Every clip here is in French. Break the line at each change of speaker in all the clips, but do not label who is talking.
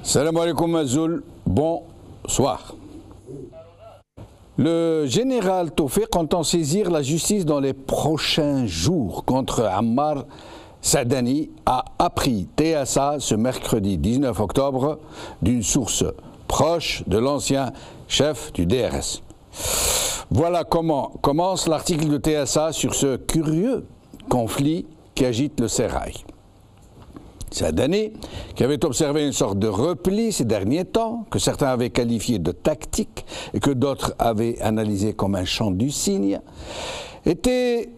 Salam alaikum Azoul, bonsoir. Le général Tawfiq entend saisir la justice dans les prochains jours contre Ammar Saadani, a appris TSA ce mercredi 19 octobre d'une source proche de l'ancien chef du DRS. Voilà comment commence l'article de TSA sur ce curieux conflit qui agite le sérail. Saadani, qui avait observé une sorte de repli ces derniers temps, que certains avaient qualifié de tactique et que d'autres avaient analysé comme un chant du cygne, était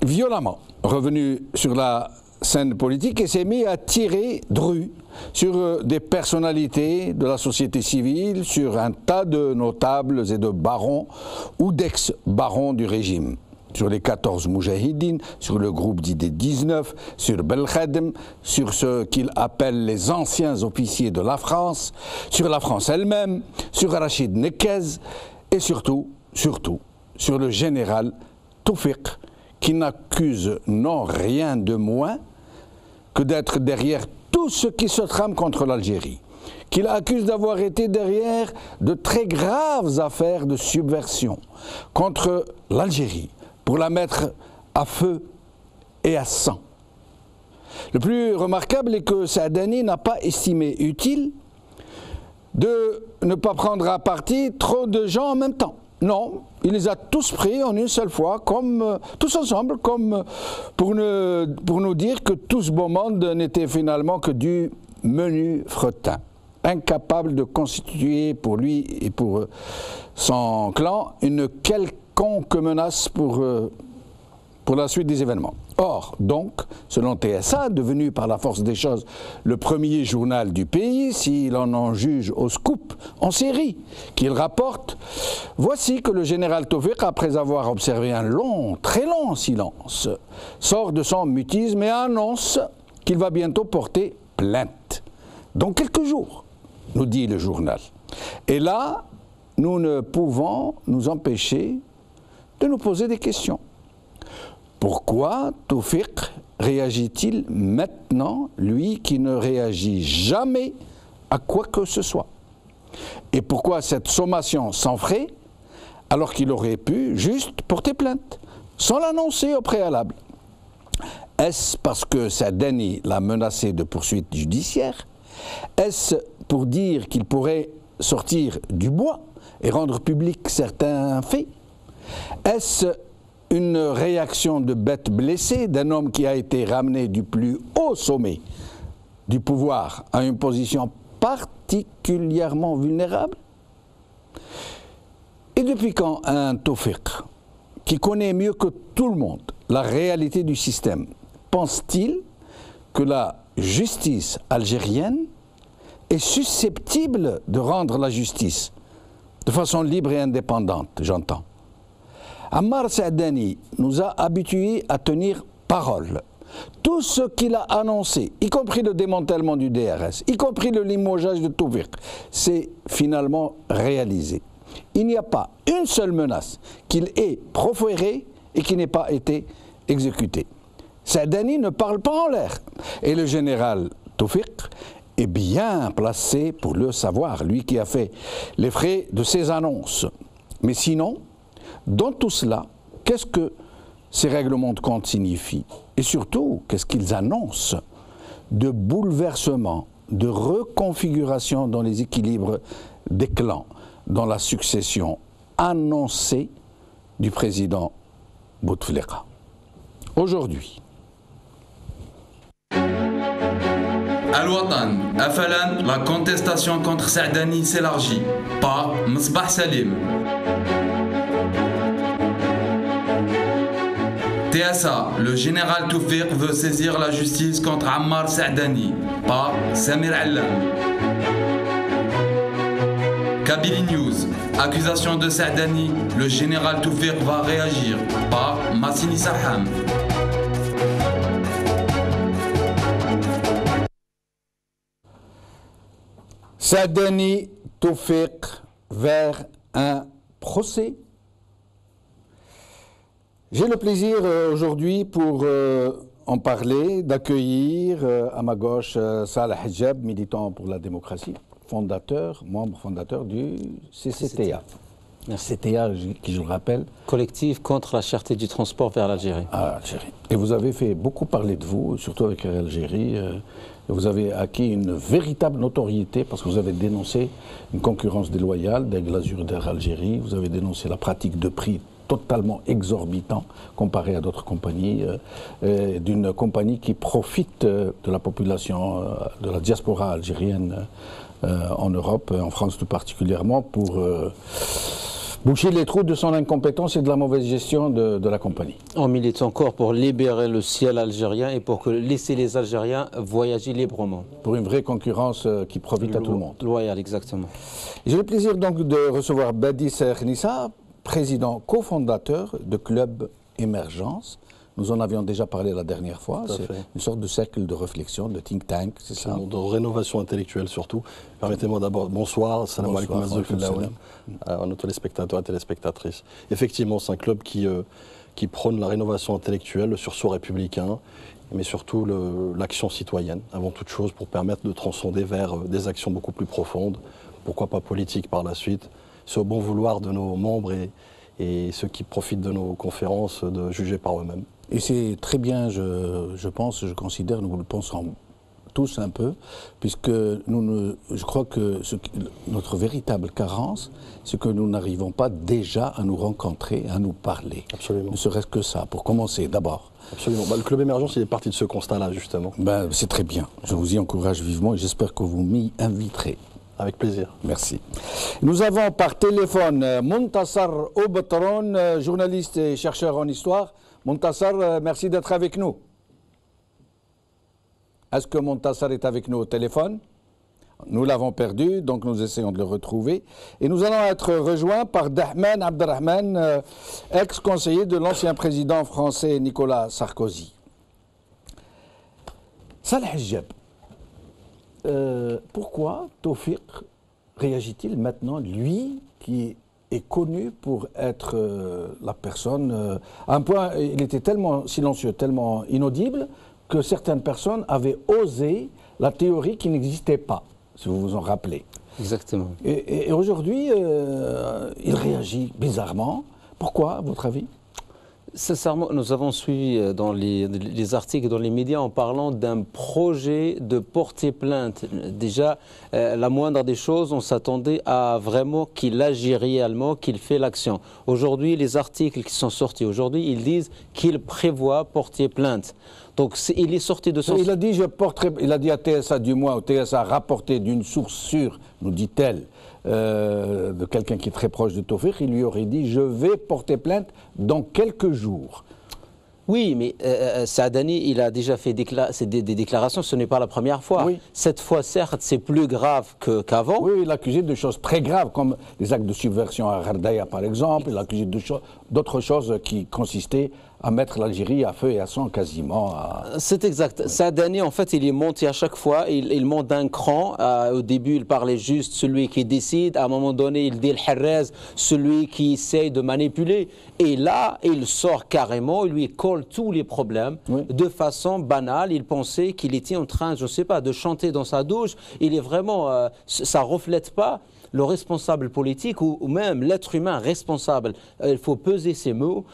violemment revenu sur la scène politique et s'est mis à tirer dru sur des personnalités de la société civile, sur un tas de notables et de barons ou d'ex-barons du régime. Sur les 14 Moujahidines, sur le groupe d'idées 19, sur Belkhadem, sur ce qu'il appelle les anciens officiers de la France, sur la France elle-même, sur Rachid Nekez et surtout sur le général Tawfiq, qui n'accuse non rien de moins que d'être derrière tout ce qui se trame contre l'Algérie, qu'il accuse d'avoir été derrière de très graves affaires de subversion contre l'Algérie, pour la mettre à feu et à sang. Le plus remarquable est que Saadani n'a pas estimé utile de ne pas prendre à partie trop de gens en même temps. Non, il les a tous pris en une seule fois, comme tous ensemble, comme pour nous dire que tout ce beau monde n'était finalement que du menu fretin, incapable de constituer pour lui et pour son clan une quelconque menace pour la suite des événements. Or, donc, selon TSA, devenu par la force des choses le premier journal du pays, si l'on en juge au scoop en série qu'il rapporte, voici que le général Tawfiq, après avoir observé un long, très long silence, sort de son mutisme et annonce qu'il va bientôt porter plainte. Dans quelques jours, nous dit le journal. Et là, nous ne pouvons nous empêcher de nous poser des questions. Pourquoi Tawfiq réagit-il maintenant, lui qui ne réagit jamais à quoi que ce soit? Et pourquoi cette sommation sans frais, alors qu'il aurait pu juste porter plainte, sans l'annoncer au préalable? Est-ce parce que Saadani l'a menacé de poursuites judiciaires? Est-ce pour dire qu'il pourrait sortir du bois et rendre public certains faits? Est-ce une réaction de bête blessée d'un homme qui a été ramené du plus haut sommet du pouvoir à une position particulièrement vulnérable? Et depuis quand un Tawfiq, qui connaît mieux que tout le monde la réalité du système, pense-t-il que la justice algérienne est susceptible de rendre la justice de façon libre et indépendante, j'entends? Ammar Saadani nous a habitués à tenir parole. Tout ce qu'il a annoncé, y compris le démantèlement du DRS, y compris le limogeage de Tawfiq, c'est finalement réalisé. Il n'y a pas une seule menace qu'il ait proférée et qui n'ait pas été exécutée. Saadani ne parle pas en l'air. Et le général Tawfiq est bien placé pour le savoir, lui qui a fait les frais de ces annonces. Mais sinon, dans tout cela, qu'est-ce que ces règlements de compte signifient? Et surtout, qu'est-ce qu'ils annoncent de bouleversement, de reconfiguration dans les équilibres des clans, dans la succession annoncée du président Bouteflika? Aujourd'hui,
Al-Watan, Afalan, la contestation contre Saadani s'élargit. Pas Misbah Salim. TSA, le général Tawfiq veut saisir la justice contre Ammar Saadani. Pas Samir Allam. Kabylie News, accusation de Saadani, le général Tawfiq va réagir. Pas Massini Saham.
Saadani, Tawfiq vers un procès. J'ai le plaisir aujourd'hui pour en parler, d'accueillir à ma gauche Salah Hijab, militant pour la démocratie, membre fondateur du CCTA. CCTA, qui je le rappelle.
Collectif contre la cherté du transport vers l'Algérie.
Ah, Algérie. Et vous avez fait beaucoup parler de vous, surtout avec l'Algérie. Vous avez acquis une véritable notoriété parce que vous avez dénoncé une concurrence déloyale des Glazures d'Air Algérie. Vous avez dénoncé la pratique de prix totalement exorbitant comparé à d'autres compagnies, d'une compagnie qui profite de la population, de la diaspora algérienne en Europe, en France tout particulièrement, pour boucher les trous de son incompétence et de la mauvaise gestion de la compagnie.
On milite encore pour libérer le ciel algérien et pour laisser les Algériens voyager librement.
Pour une vraie concurrence qui profite à tout le monde.
Loyal, exactement.
J'ai le plaisir donc de recevoir Badi Serkhnissa, président cofondateur de Club Émergence. Nous en avions déjà parlé la dernière fois. C'est une sorte de cercle de réflexion, de think tank, c'est ça?
De rénovation intellectuelle surtout. Permettez-moi d'abord, bonsoir, salam alaikum à nos téléspectateurs et téléspectatrices. Effectivement, c'est un club qui prône la rénovation intellectuelle, le sursaut républicain, mais surtout l'action citoyenne, avant toute chose, pour permettre de transcender vers des actions beaucoup plus profondes, pourquoi pas politiques par la suite. C'est au bon vouloir de nos membres et ceux qui profitent de nos conférences de juger par eux-mêmes.
Et c'est très bien, je pense, je considère, nous le pensons tous un peu, puisque je crois que notre véritable carence, c'est que nous n'arrivons pas déjà à nous rencontrer, à nous parler.
Absolument.
Ne serait-ce que ça, pour commencer d'abord.
Absolument. Le Club Émergence, il est parti de ce constat-là, justement.
C'est très bien. Je vous y encourage vivement et j'espère que vous m'y inviterez.
Avec plaisir.
Merci. Nous avons par téléphone Montassar Obatron, journaliste et chercheur en histoire. Montassar, merci d'être avec nous. Est-ce que Montassar est avec nous au téléphone? Nous l'avons perdu, donc nous essayons de le retrouver. Et nous allons être rejoints par Dahman Abderrahman, ex-conseiller de l'ancien président français Nicolas Sarkozy. Salah Hijab. Pourquoi Tawfiq réagit-il maintenant, lui qui est connu pour être la personne, à un point, il était tellement silencieux, tellement inaudible, que certaines personnes avaient osé la théorie qui n'existait pas, si vous vous en rappelez.
Exactement.
Et aujourd'hui, il réagit bizarrement. Pourquoi, à votre avis ?
Sincèrement, nous avons suivi dans les articles dans les médias en parlant d'un projet de porter plainte. Déjà, la moindre des choses, on s'attendait à vraiment qu'il agit réellement, qu'il fait l'action. Aujourd'hui, les articles qui sont sortis aujourd'hui, ils disent qu'il prévoit porter plainte. Donc, il est sorti de son...
Il a dit, il a dit à TSA du moins, au TSA rapporté d'une source sûre, nous dit-elle, de quelqu'un qui est très proche de Tawfiq, il lui aurait dit « je vais porter plainte dans quelques jours ».
Oui, mais Saadani, il a déjà fait des déclarations, ce n'est pas la première fois.
Oui.
Cette fois, certes, c'est plus grave qu'avant.
Oui, il a accusé de choses très graves, comme les actes de subversion à Ghardaïa, par exemple. Il a accusé d'autres choses qui consistaient à mettre l'Algérie à feu et à sang quasiment.
C'est exact. Saadani, en fait, il est monté à chaque fois, il monte d'un cran. Au début, il parlait juste celui qui décide. À un moment donné, il dit le Harrez, celui qui essaye de manipuler. Et là, il sort carrément, il lui colle tous les problèmes de façon banale. Il pensait qu'il était en train, je ne sais pas, de chanter dans sa douche. Il est vraiment, ça ne reflète pas le responsable politique ou même l'être humain responsable. Il faut peser ses mots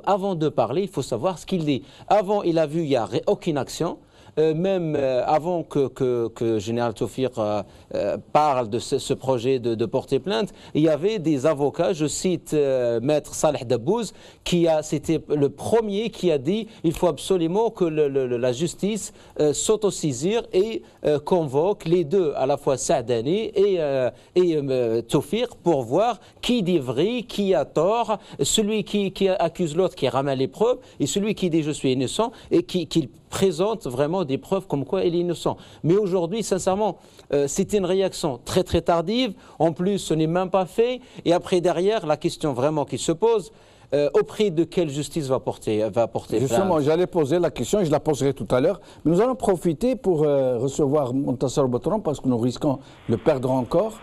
avant de parler, il faut savoir ce qu'il dit. Avant, il a vu, il n'y a aucune action. Même avant que Général Tawfiq parle de ce projet de porter plainte, il y avait des avocats, je cite Maître Saleh Dabbouz, c'était le premier qui a dit il faut absolument que la justice s'autosaisir et convoque les deux, à la fois Saadani et Tawfiq, pour voir qui dit vrai, qui a tort, celui qui accuse l'autre, qui ramène les preuves, et celui qui dit je suis innocent et qui présente vraiment des preuves comme quoi il est innocent. Mais aujourd'hui, sincèrement, c'était une réaction très très tardive. En plus, ce n'est même pas fait. Et après, derrière, la question vraiment qui se pose, auprès de quelle justice va porter
Justement,
plainte.
j'allais poser la question et je la poserai tout à l'heure. Mais nous allons profiter pour recevoir Montassar Obatron parce que nous risquons de le perdre encore.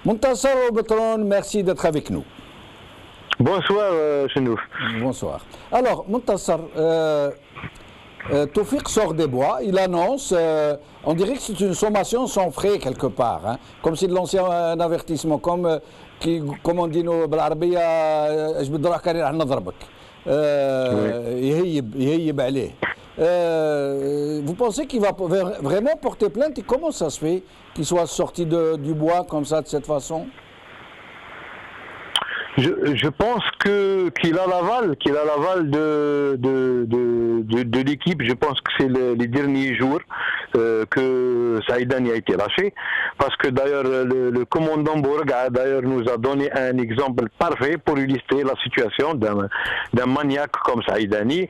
Montassar Obatron, merci d'être avec nous.
Bonsoir, Chenouf.
Bonsoir. Alors, Montassar, Tawfiq sort des bois, il annonce, on dirait que c'est une sommation sans frais quelque part, hein, comme si de l'ancien avertissement, comme on dit nous, بالعربية je بدي كارير عنا ضربك. يهيب عليه. Vous pensez qu'il va vraiment porter plainte et comment ça se fait qu'il soit sorti du bois comme ça, de cette façon?
Je pense qu'il a l'aval, de l'équipe. Je pense que c'est les derniers jours que Saïdani a été lâché, parce que d'ailleurs le commandant Bourga nous a donné un exemple parfait pour illustrer la situation d'un maniaque comme Saïdani.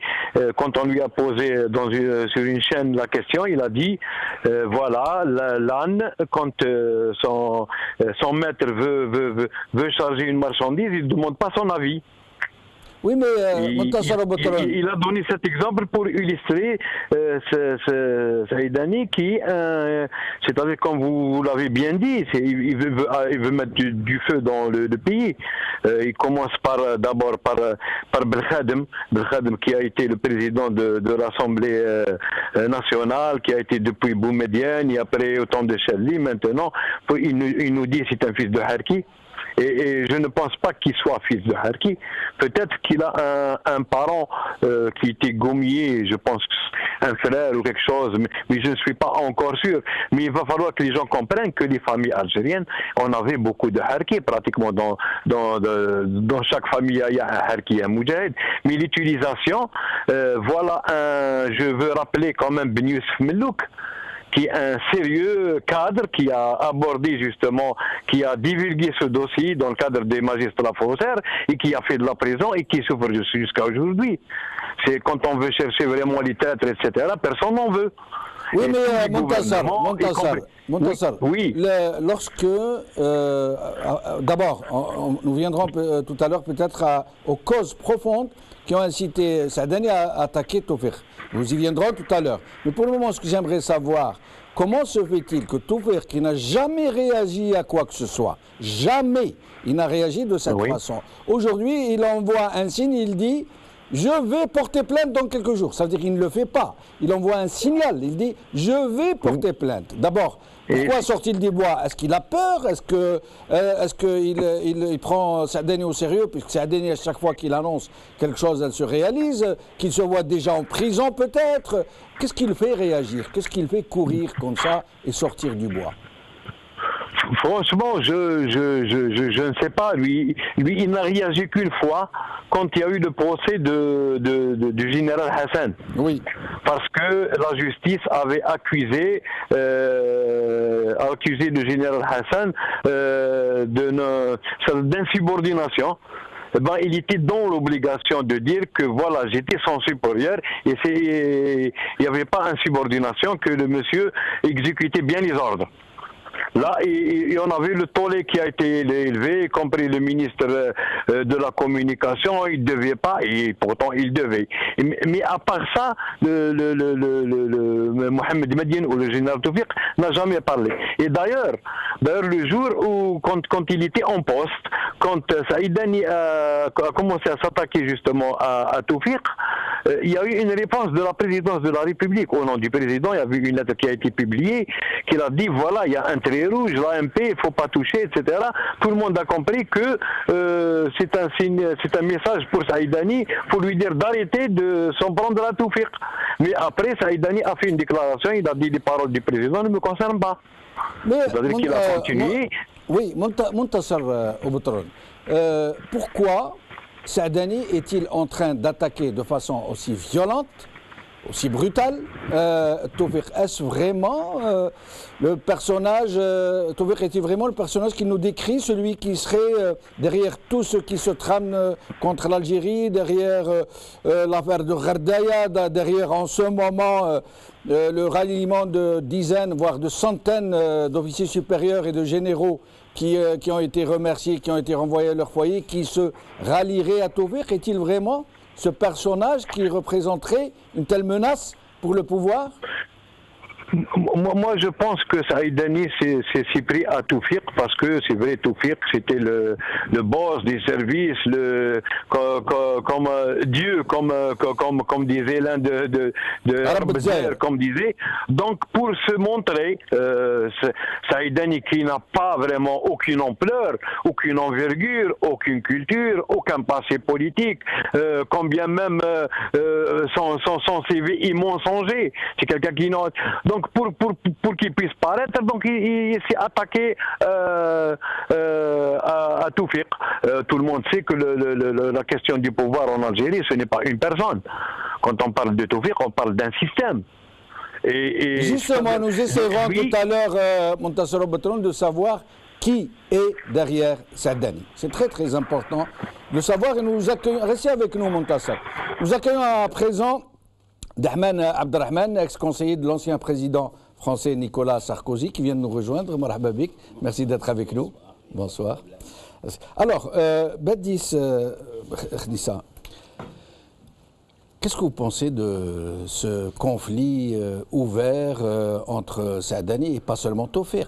Quand on lui a posé sur une chaîne la question, il a dit voilà, l'âne, quand son maître veut charger une marchandise, il ne demande pas son avis.
Oui, mais
il a donné cet exemple pour illustrer Saïdani qui, c'est-à-dire comme vous l'avez bien dit, il veut mettre du feu dans le pays. Il commence d'abord par Belkhadem qui a été le président de l'Assemblée nationale, qui a été depuis Boumediene et après autant de Chelli. Maintenant, il nous dit que c'est un fils de Harki. Et je ne pense pas qu'il soit fils de Harki. Peut-être qu'il a un parent qui était gommier, je pense un frère ou quelque chose, mais je ne suis pas encore sûr. Mais il va falloir que les gens comprennent que les familles algériennes, on avait beaucoup de Harki, pratiquement dans chaque famille il y a un Harki et un Moudjahid. Mais l'utilisation, je veux rappeler quand même Ben Youssef Mellouk, qui est un sérieux cadre, qui a abordé justement, qui a divulgué ce dossier dans le cadre des magistrats faussaires et qui a fait de la prison et qui souffre jusqu'à aujourd'hui. C'est quand on veut chercher vraiment les traîtres, etc., personne n'en veut.
Oui, mais Montassar,
oui.
Lorsque, d'abord, nous viendrons tout à l'heure peut-être aux causes profondes qui ont incité Saadani à attaquer Tawfiq. Nous y viendrons tout à l'heure. Mais pour le moment, ce que j'aimerais savoir, comment se fait-il que Tawfiq, qui n'a jamais réagi à quoi que ce soit, jamais il n'a réagi de cette façon, aujourd'hui il envoie un signe, il dit « Je vais porter plainte dans quelques jours ». Ça veut dire qu'il ne le fait pas. Il envoie un signal, il dit « Je vais porter plainte ». D'abord, pourquoi sort-il des bois? Est-ce qu'il a peur? Est-ce qu'il prend Saadani au sérieux? Puisque Saadani, à chaque fois qu'il annonce quelque chose, elle se réalise. Qu'il se voit déjà en prison peut-être. Qu'est-ce qui le fait réagir? Qu'est-ce qui le fait courir comme ça et sortir du bois?
Franchement, je ne sais pas. Lui, il n'a réagi qu'une fois quand il y a eu le procès du général Hassan. Oui. Parce que la justice avait accusé le général Hassan d'insubordination. Il était dans l'obligation de dire que voilà, j'étais son supérieur et il n'y avait pas insubordination, que le monsieur exécutait bien les ordres. Là, et on a vu le tollé qui a été élevé, y compris le ministre de la Communication, il ne devait pas, et pourtant il devait. Mais à part ça, le Mohamed Medine ou le général Tawfiq n'a jamais parlé. Et d'ailleurs, le jour où, quand il était en poste, quand Saïdani a commencé à s'attaquer justement à Tawfiq, il y a eu une réponse de la présidence de la République. Au nom du président, il y a eu une lettre qui a été publiée, qui a dit, voilà, il y a un trait rouge, l'AMP, il ne faut pas toucher, etc. Tout le monde a compris que c'est un signe, c'est un message pour Saïdani, pour lui dire d'arrêter de s'en prendre à Tawfiq. Mais après, Saïdani a fait une déclaration, il a dit les paroles du président ne me concernent pas. C'est-à-dire qu'il a continué.
Oui, Montassar Ouboutroun, pourquoi Saadani est-il en train d'attaquer de façon aussi violente, aussi brutale Tawfiq? Est-ce vraiment le personnage, Tawfiq est-il vraiment le personnage qui nous décrit, celui qui serait derrière tout ce qui se trame contre l'Algérie, derrière l'affaire de Ghardaya, derrière en ce moment le ralliement de dizaines, voire de centaines d'officiers supérieurs et de généraux qui ont été remerciés, qui ont été renvoyés à leur foyer, qui se rallieraient à Tawfiq? Est-il vraiment ce personnage qui représenterait une telle menace pour le pouvoir?
Moi, je pense que Saïdani s'est pris à Toufiq parce que c'est vrai, Toufiq, c'était le boss des services, comme Dieu, comme disait l'un de comme disait. Donc, pour se montrer, Saïdani qui n'a pas vraiment aucune ampleur, aucune envergure, aucune culture, aucun passé politique, combien même son CV est mensonger. C'est quelqu'un qui n'a... Donc pour qu'il puisse paraître, donc il s'est attaqué à Toufiq. Tout le monde sait que la question du pouvoir en Algérie, ce n'est pas une personne. Quand on parle de Toufiq, on parle d'un système. Et
justement, nous essaierons tout à l'heure, Montassero Bertrand, de savoir qui est derrière Saadani. C'est très très important de savoir, et nous accueillons, restez avec nous Montassero. Nous accueillons à présent Dahman Abdelrahman, ex-conseiller de l'ancien président français Nicolas Sarkozy, qui vient de nous rejoindre. Marhaba bik. Merci d'être avec nous. Bonsoir. Alors, Badis Khnissa, qu'est-ce que vous pensez de ce conflit ouvert entre Saadani et pas seulement Toufiq,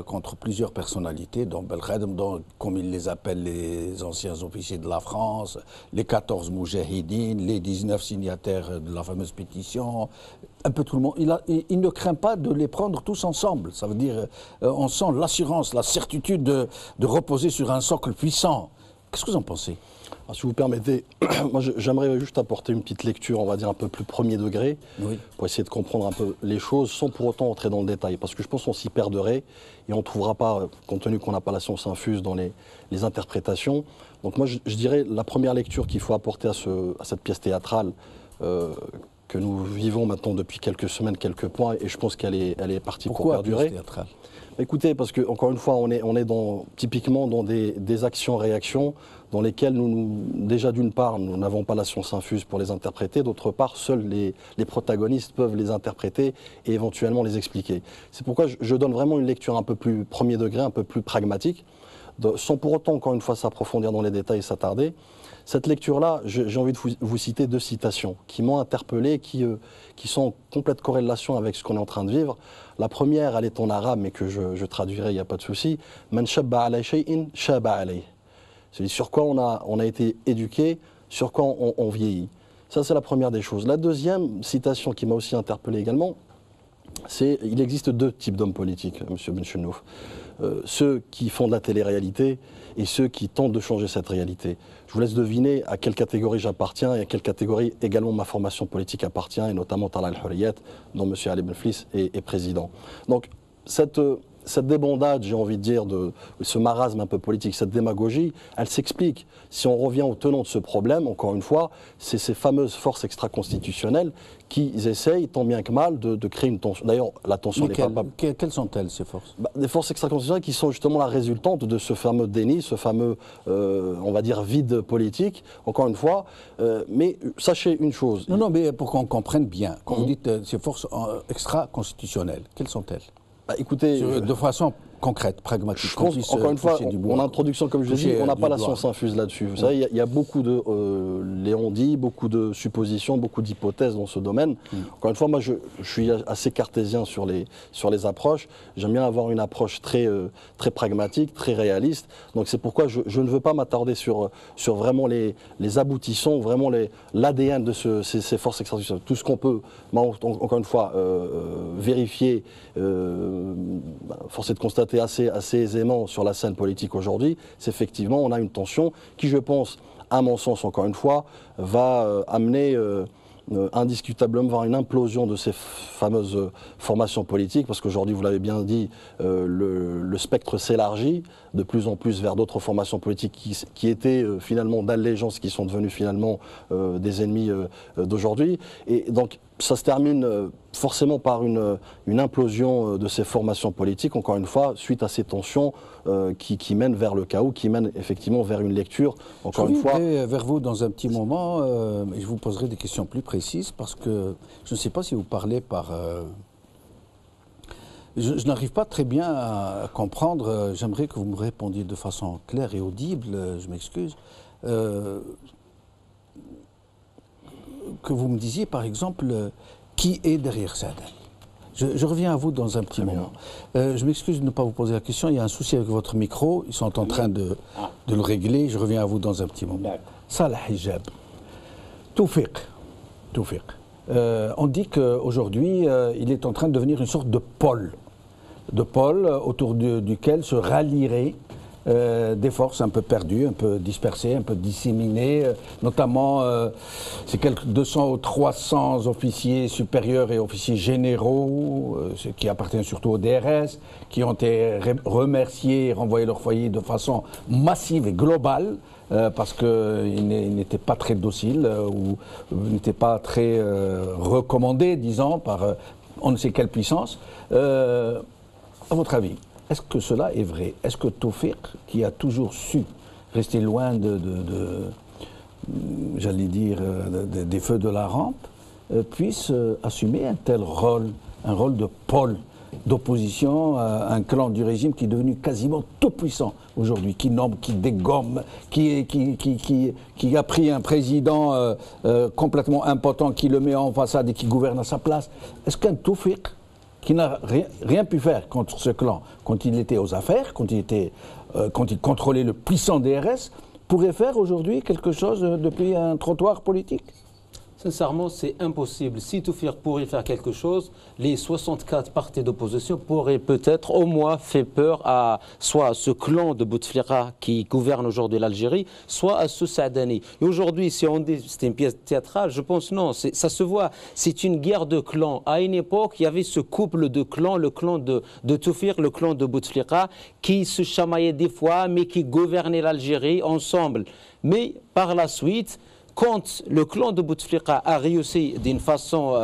contre plusieurs personnalités, dont Belkhadem, dont, comme ils les appellent les anciens officiers de la France, les 14 moujahidines, les 19 signataires de la fameuse pétition, un peu tout le monde. Il ne craint pas de les prendre tous ensemble. Ça veut dire, on sent l'assurance, la certitude de reposer sur un socle puissant. Qu'est-ce que vous en pensez ?
Alors, si vous permettez, moi j'aimerais juste apporter une petite lecture, on va dire un peu plus premier degré, oui, pour essayer de comprendre un peu les choses sans pour autant entrer dans le détail. Parce que je pense qu'on s'y perdrait et on ne trouvera pas, compte tenu qu'on n'a pas la science infuse dans les interprétations. Donc moi je dirais la première lecture qu'il faut apporter à cette pièce théâtrale que nous vivons maintenant depuis quelques semaines, quelques points, et je pense qu'elle est partie pour perdurer. Pièce théâtrale ? Écoutez, parce que encore une fois, on est typiquement dans des actions-réactions dans lesquelles déjà d'une part, nous n'avons pas la science infuse pour les interpréter, d'autre part, seuls les protagonistes peuvent les interpréter et éventuellement les expliquer. C'est pourquoi je donne vraiment une lecture un peu plus premier degré, un peu plus pragmatique, sans pour autant, encore une fois, s'approfondir dans les détails et s'attarder. Cette lecture-là, j'ai envie de vous citer 2 citations qui m'ont interpellé, qui sont en complète corrélation avec ce qu'on est en train de vivre. La première, elle est en arabe, mais que je traduirai, il n'y a pas de souci. « Man shabba alay shay'in, shabba alay ». C'est sur quoi on a été éduqué, sur quoi on vieillit. Ça, c'est la première des choses. La deuxième citation qui m'a aussi interpellé également, c'est il existe 2 types d'hommes politiques, M. Benchenouf. Ceux qui font de la télé-réalité et ceux qui tentent de changer cette réalité. Je vous laisse deviner à quelle catégorie j'appartiens et à quelle catégorie également ma formation politique appartient, et notamment Talal al-Hurriyat, dont M. Ali Benflis est président. Donc cette débandade, j'ai envie de dire, de ce marasme un peu politique, cette démagogie, elle s'explique. Si on revient au tenant de ce problème, encore une fois, c'est ces fameuses forces extra-constitutionnelles qui essayent, tant bien que mal, de créer une tension. D'ailleurs, la tension n'est pas...
Quelles sont-elles, ces forces ?
Des forces extra-constitutionnelles qui sont justement la résultante de ce fameux déni, ce fameux, on va dire, vide politique, encore une fois. Mais sachez une chose...
Non, mais pour qu'on comprenne bien, quand vous dites ces forces extra-constitutionnelles, quelles sont-elles ?
Écoutez,
de façon concrète, pragmatique.
Je pense, encore une fois, en introduction, comme je l'ai dit, on n'a pas la science infuse là-dessus. Vous savez, il y a beaucoup de léondis, beaucoup de suppositions, beaucoup d'hypothèses dans ce domaine. Encore une fois, moi, je suis assez cartésien sur les approches. J'aime bien avoir une approche très pragmatique, très réaliste. Donc c'est pourquoi je ne veux pas m'attarder sur vraiment les aboutissants, vraiment l'ADN de ces forces extra-constitutionnelles. Tout ce qu'on peut, encore une fois, vérifier, force est de constater assez aisément sur la scène politique aujourd'hui, c'est effectivement on a une tension qui, je pense, à mon sens, encore une fois, va amener indiscutablement vers une implosion de ces fameuses formations politiques, parce qu'aujourd'hui, vous l'avez bien dit, le spectre s'élargit de plus en plus vers d'autres formations politiques qui étaient finalement d'allégeance, qui sont devenues finalement des ennemis d'aujourd'hui. Et donc, ça se termine forcément par une implosion de ces formations politiques, encore une fois, suite à ces tensions qui mènent vers le chaos, qui mènent effectivement vers une lecture, encore une fois...
Je vais vers vous dans un petit moment, et je vous poserai des questions plus précises, parce que je ne sais pas si vous parlez par... Je n'arrive pas très bien à comprendre, j'aimerais que vous me répondiez de façon claire et audible, je m'excuse, que vous me disiez par exemple qui est derrière Saadani. Je reviens à vous dans un petit moment. Je m'excuse de ne pas vous poser la question. Il y a un souci avec votre micro. Ils sont en train de le régler. Je reviens à vous dans un petit moment. Salah Hijab. Toufiq. On dit qu'aujourd'hui, il est en train de devenir une sorte de pôle autour duquel se rallieraient des forces un peu perdues, un peu dispersées, un peu disséminées, notamment c'est quelques 200 ou 300 officiers supérieurs et officiers généraux, qui appartiennent surtout au DRS, qui ont été remerciés et renvoyés leur foyer de façon massive et globale, parce qu'ils n'étaient pas très dociles ou n'étaient pas très recommandés, disons, par on ne sait quelle puissance. À votre avis, est-ce que cela est vrai? Est-ce que Toufiq, qui a toujours su rester loin j'allais dire, des feux de la rampe, puisse assumer un tel rôle, un rôle de pôle d'opposition à un clan du régime qui est devenu quasiment tout puissant aujourd'hui, qui nomme, qui dégomme, qui a pris un président complètement impotent, qui le met en façade et qui gouverne à sa place? Est-ce qu'un Toufiq, qui n'a rien pu faire contre ce clan quand il était aux affaires, quand il contrôlait le puissant DRS, pourrait faire aujourd'hui quelque chose depuis un trottoir politique?
Sincèrement, c'est impossible. Si Toufiq pourrait faire quelque chose, les 64 partis d'opposition pourraient peut-être au moins faire peur à soit à ce clan de Bouteflika qui gouverne aujourd'hui l'Algérie, soit à ce Saadani. Et aujourd'hui, si on dit c'est une pièce théâtrale, je pense non, ça se voit. C'est une guerre de clans. À une époque, il y avait ce couple de clans, le clan de Toufiq, le clan de Bouteflika, qui se chamaillaient des fois, mais qui gouvernaient l'Algérie ensemble. Mais par la suite, quand le clan de Bouteflika a réussi d'une façon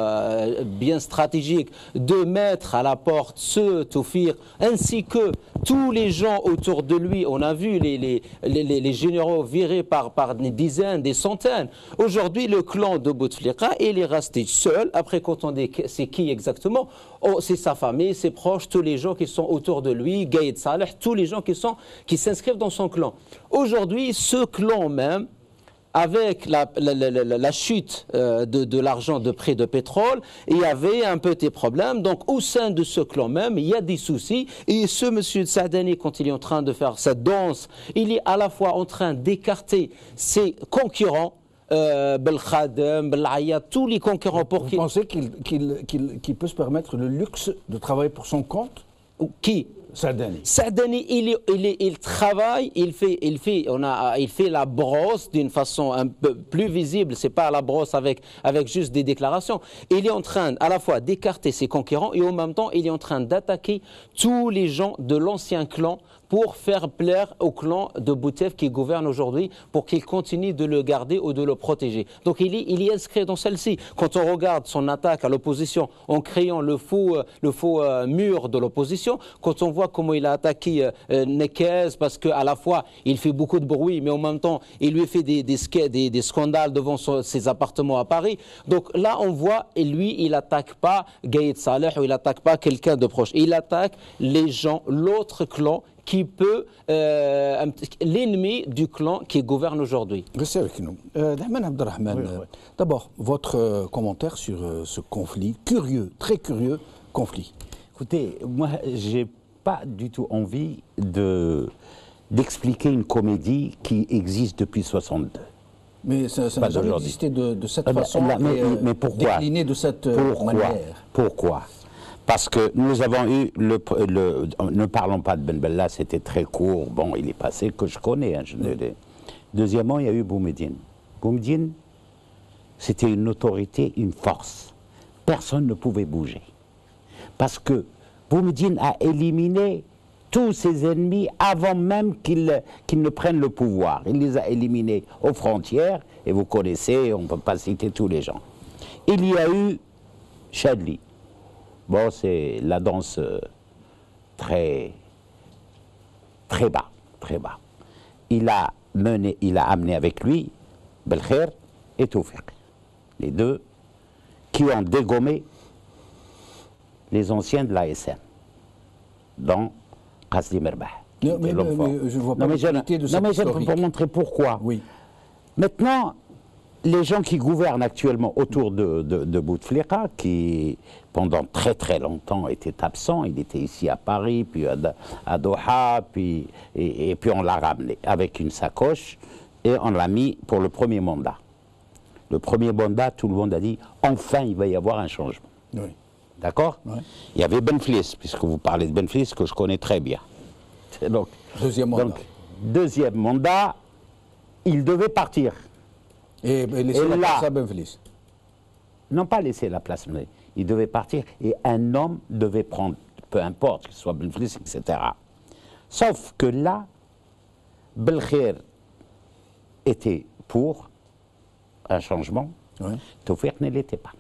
bien stratégique de mettre à la porte ce Toufiq, ainsi que tous les gens autour de lui, on a vu les généraux virés par des dizaines, des centaines. Aujourd'hui, le clan de Bouteflika, il est resté seul. Après, quand on dit c'est qui exactement, c'est sa famille, ses proches, tous les gens qui sont autour de lui, Gaïd Saleh, tous les gens qui s'inscrivent dans son clan. Aujourd'hui, ce clan même, avec la chute de l'argent de prix de pétrole, il y avait un petit problème. Donc, au sein de ce clan même, il y a des soucis. Et ce monsieur Saadani, quand il est en train de faire cette danse, il est à la fois en train d'écarter ses concurrents, Belkhadem, Belaya, tous les concurrents pour
Vous pensez qu'il peut se permettre le luxe de travailler pour son compte?
Qui? Saadani, il travaille, il fait la brosse d'une façon un peu plus visible. C'est pas la brosse avec juste des déclarations. Il est en train à la fois d'écarter ses concurrents et en même temps il est en train d'attaquer tous les gens de l'ancien clan pour faire plaire au clan de Bouteflika qui gouverne aujourd'hui, pour qu'il continue de le garder ou de le protéger. Donc il est inscrit dans celle-ci. Quand on regarde son attaque à l'opposition en créant le faux mur de l'opposition, quand on voit comment il a attaqué Nekez, parce qu'à la fois il fait beaucoup de bruit, mais en même temps il lui fait des scandales devant ses appartements à Paris. Donc là on voit, et lui il n'attaque pas Gaïd Saleh ou il n'attaque pas quelqu'un de proche. Il attaque les gens, l'autre clan qui peut, l'ennemi du clan qui gouverne aujourd'hui.
Restez avec nous. Dahman Abdelrahman, d'abord, votre commentaire sur ce conflit, curieux, très curieux conflit.
Écoutez, moi, j'ai pas du tout envie d'expliquer une comédie qui existe depuis 62.
Mais ça n'a jamais existé de cette façon,
mais pourquoi?
Décliné de cette manière.
Pourquoi? Parce que nous avons eu, ne parlons pas de Ben Bella, c'était très court, bon, il est passé, que je connais. Hein, Deuxièmement, il y a eu Boumediene. Boumediene, c'était une autorité, une force. Personne ne pouvait bouger. Parce que Boumediene a éliminé tous ses ennemis avant même qu'ils ne prennent le pouvoir. Il les a éliminés aux frontières, et vous connaissez, on ne peut pas citer tous les gens. Il y a eu Chadli. Bon, c'est la danse très bas, très bas. Il a amené avec lui Belkher et Toufiq, les deux qui ont dégommé les anciens de l'ASN, dont Qasdi Merbah.
Mais je ne vois pas l'utilité de cette
historique. Pour montrer pourquoi.
Oui.
Maintenant, les gens qui gouvernent actuellement autour de Bouteflika, qui pendant très très longtemps était absent, il était ici à Paris, puis à Doha, et puis on l'a ramené avec une sacoche et on l'a mis pour le premier mandat. Le premier mandat, tout le monde a dit, enfin il va y avoir un changement.
Oui.
D'accord?
Oui.
Il y avait Benflis, puisque vous parlez de Benflis, que je connais très bien. Donc, deuxième mandat, il devait partir.
Et laisser la place à Benflis.
Non, pas laisser la place, mais il devait partir et un homme devait prendre, peu importe, que ce soit Benflis, etc. Sauf que là, Belkhir était pour un changement, oui. Tawfiq ne l'était pas.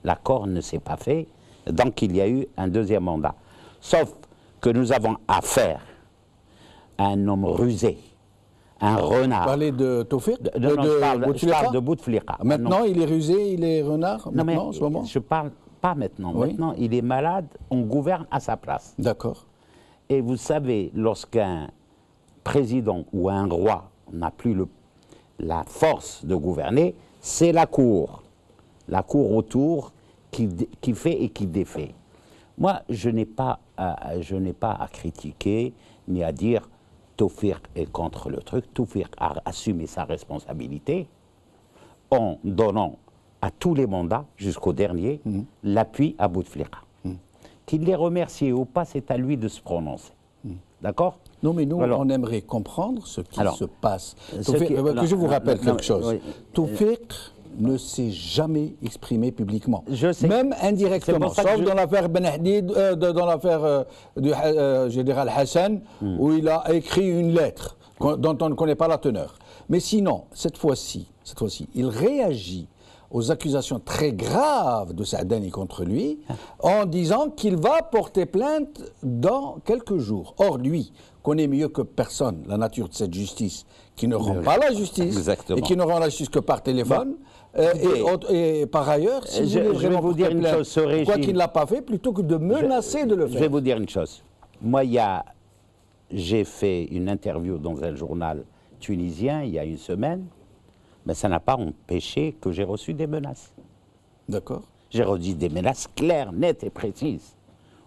L'accord ne s'est pas fait, donc il y a eu un deuxième mandat. Sauf que nous avons affaire à un homme rusé, un renard.
Vous parlez de Tawfiq?
Je parle de Bouteflika.
Maintenant, il est rusé, il est renard?
Non, mais
en ce moment?
je parle pas maintenant. Oui. Maintenant, il est malade, on gouverne à sa place.
D'accord.
Et vous savez, lorsqu'un président ou un roi n'a plus la force de gouverner, c'est la cour. La cour autour qui fait et qui défait. Moi, je n'ai pas à critiquer ni à dire Tawfiq est contre le truc. Tawfiq a assumé sa responsabilité en donnant à tous les mandats, jusqu'au dernier, l'appui à Bouteflika. Qu'il les remercie ou pas, c'est à lui de se prononcer. D'accord?
Non, mais nous, on aimerait comprendre ce qui se passe. Que je vous rappelle quelque chose. Tawfiq ne s'est jamais exprimé publiquement, même indirectement, sauf dans l'affaire Ben Hadid, dans l'affaire du général Hassan, où il a écrit une lettre dont on ne connaît pas la teneur. Mais sinon, cette fois-ci, il réagit aux accusations très graves de Saadani contre lui en disant qu'il va porter plainte dans quelques jours. Or, lui connaît mieux que personne la nature de cette justice, qui ne rend pas la justice. Exactement. Et qui ne rend la justice que par téléphone. Et par ailleurs, si
je vais vous dire une chose,
pourquoi qu'il ne l'a pas fait, plutôt que de menacer de le faire?
Je vais vous dire une chose. Moi, j'ai fait une interview dans un journal tunisien il y a une semaine, mais ça n'a pas empêché que j'ai reçu des menaces.
D'accord.
J'ai reçu des menaces claires, nettes et précises,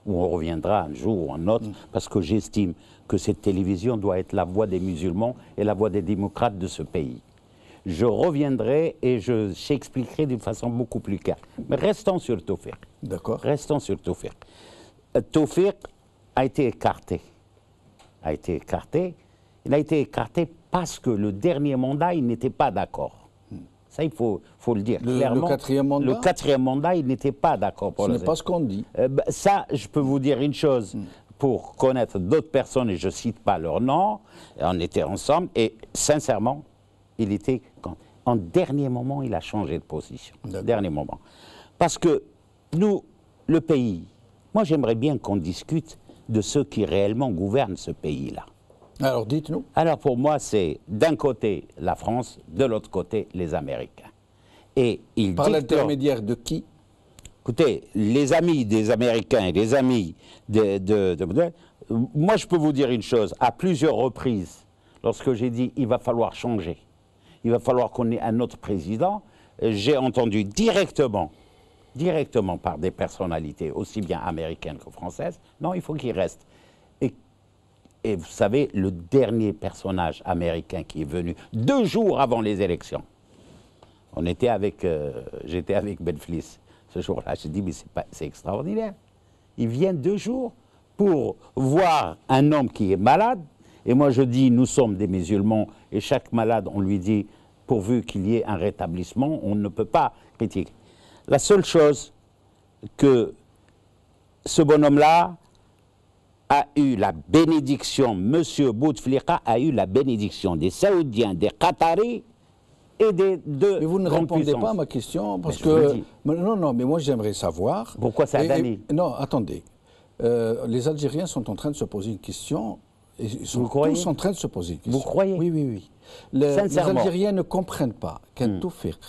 où on reviendra un jour ou un autre, parce que j'estime que cette télévision doit être la voix des musulmans et la voix des démocrates de ce pays. Je reviendrai et j'expliquerai d'une façon beaucoup plus claire. Mais restons sur Tawfiq.
D'accord.
Restons sur Tawfiq. Tawfiq a été écarté. Il a été écarté parce que le dernier mandat, il n'était pas d'accord. Ça, il faut le dire clairement.
Le quatrième mandat?
Le quatrième mandat, il n'était pas d'accord.
Ce n'est pas ce qu'on dit.
Ça, je peux vous dire une chose. Pour connaître d'autres personnes, et je ne cite pas leur nom, on était ensemble, et sincèrement, il était... En dernier moment, il a changé de position. Dernier moment. Parce que nous, le pays, moi j'aimerais bien qu'on discute de ceux qui réellement gouvernent ce pays-là.
Alors dites-nous.
Alors pour moi, c'est d'un côté la France, de l'autre côté les Américains. Et ils
par l'intermédiaire de qui?
Écoutez, les amis des Américains et les amis moi je peux vous dire une chose, à plusieurs reprises, lorsque j'ai dit il va falloir changer, il va falloir qu'on ait un autre président, j'ai entendu directement par des personnalités aussi bien américaines que françaises, non, il faut qu'il reste. Et vous savez, le dernier personnage américain qui est venu 2 jours avant les élections, j'étais avec Benflis ce jour-là, j'ai dit mais c'est extraordinaire. Il vient 2 jours pour voir un homme qui est malade. Et moi je dis, nous sommes des musulmans et chaque malade, on lui dit, pourvu qu'il y ait un rétablissement, on ne peut pas critiquer. La seule chose que ce bonhomme-là a eu la bénédiction, M. Bouteflika a eu la bénédiction des Saoudiens, des Qataris et des deux.
Mais vous ne répondez pas à ma question, parce que... Non, mais moi j'aimerais savoir...
Pourquoi Saadani?
Non, attendez. Les Algériens sont en train de se poser une question, et ils sont tous en train de se poser une question.
Vous croyez?
Oui. Les Algériens ne comprennent pas qu'un Tawfiq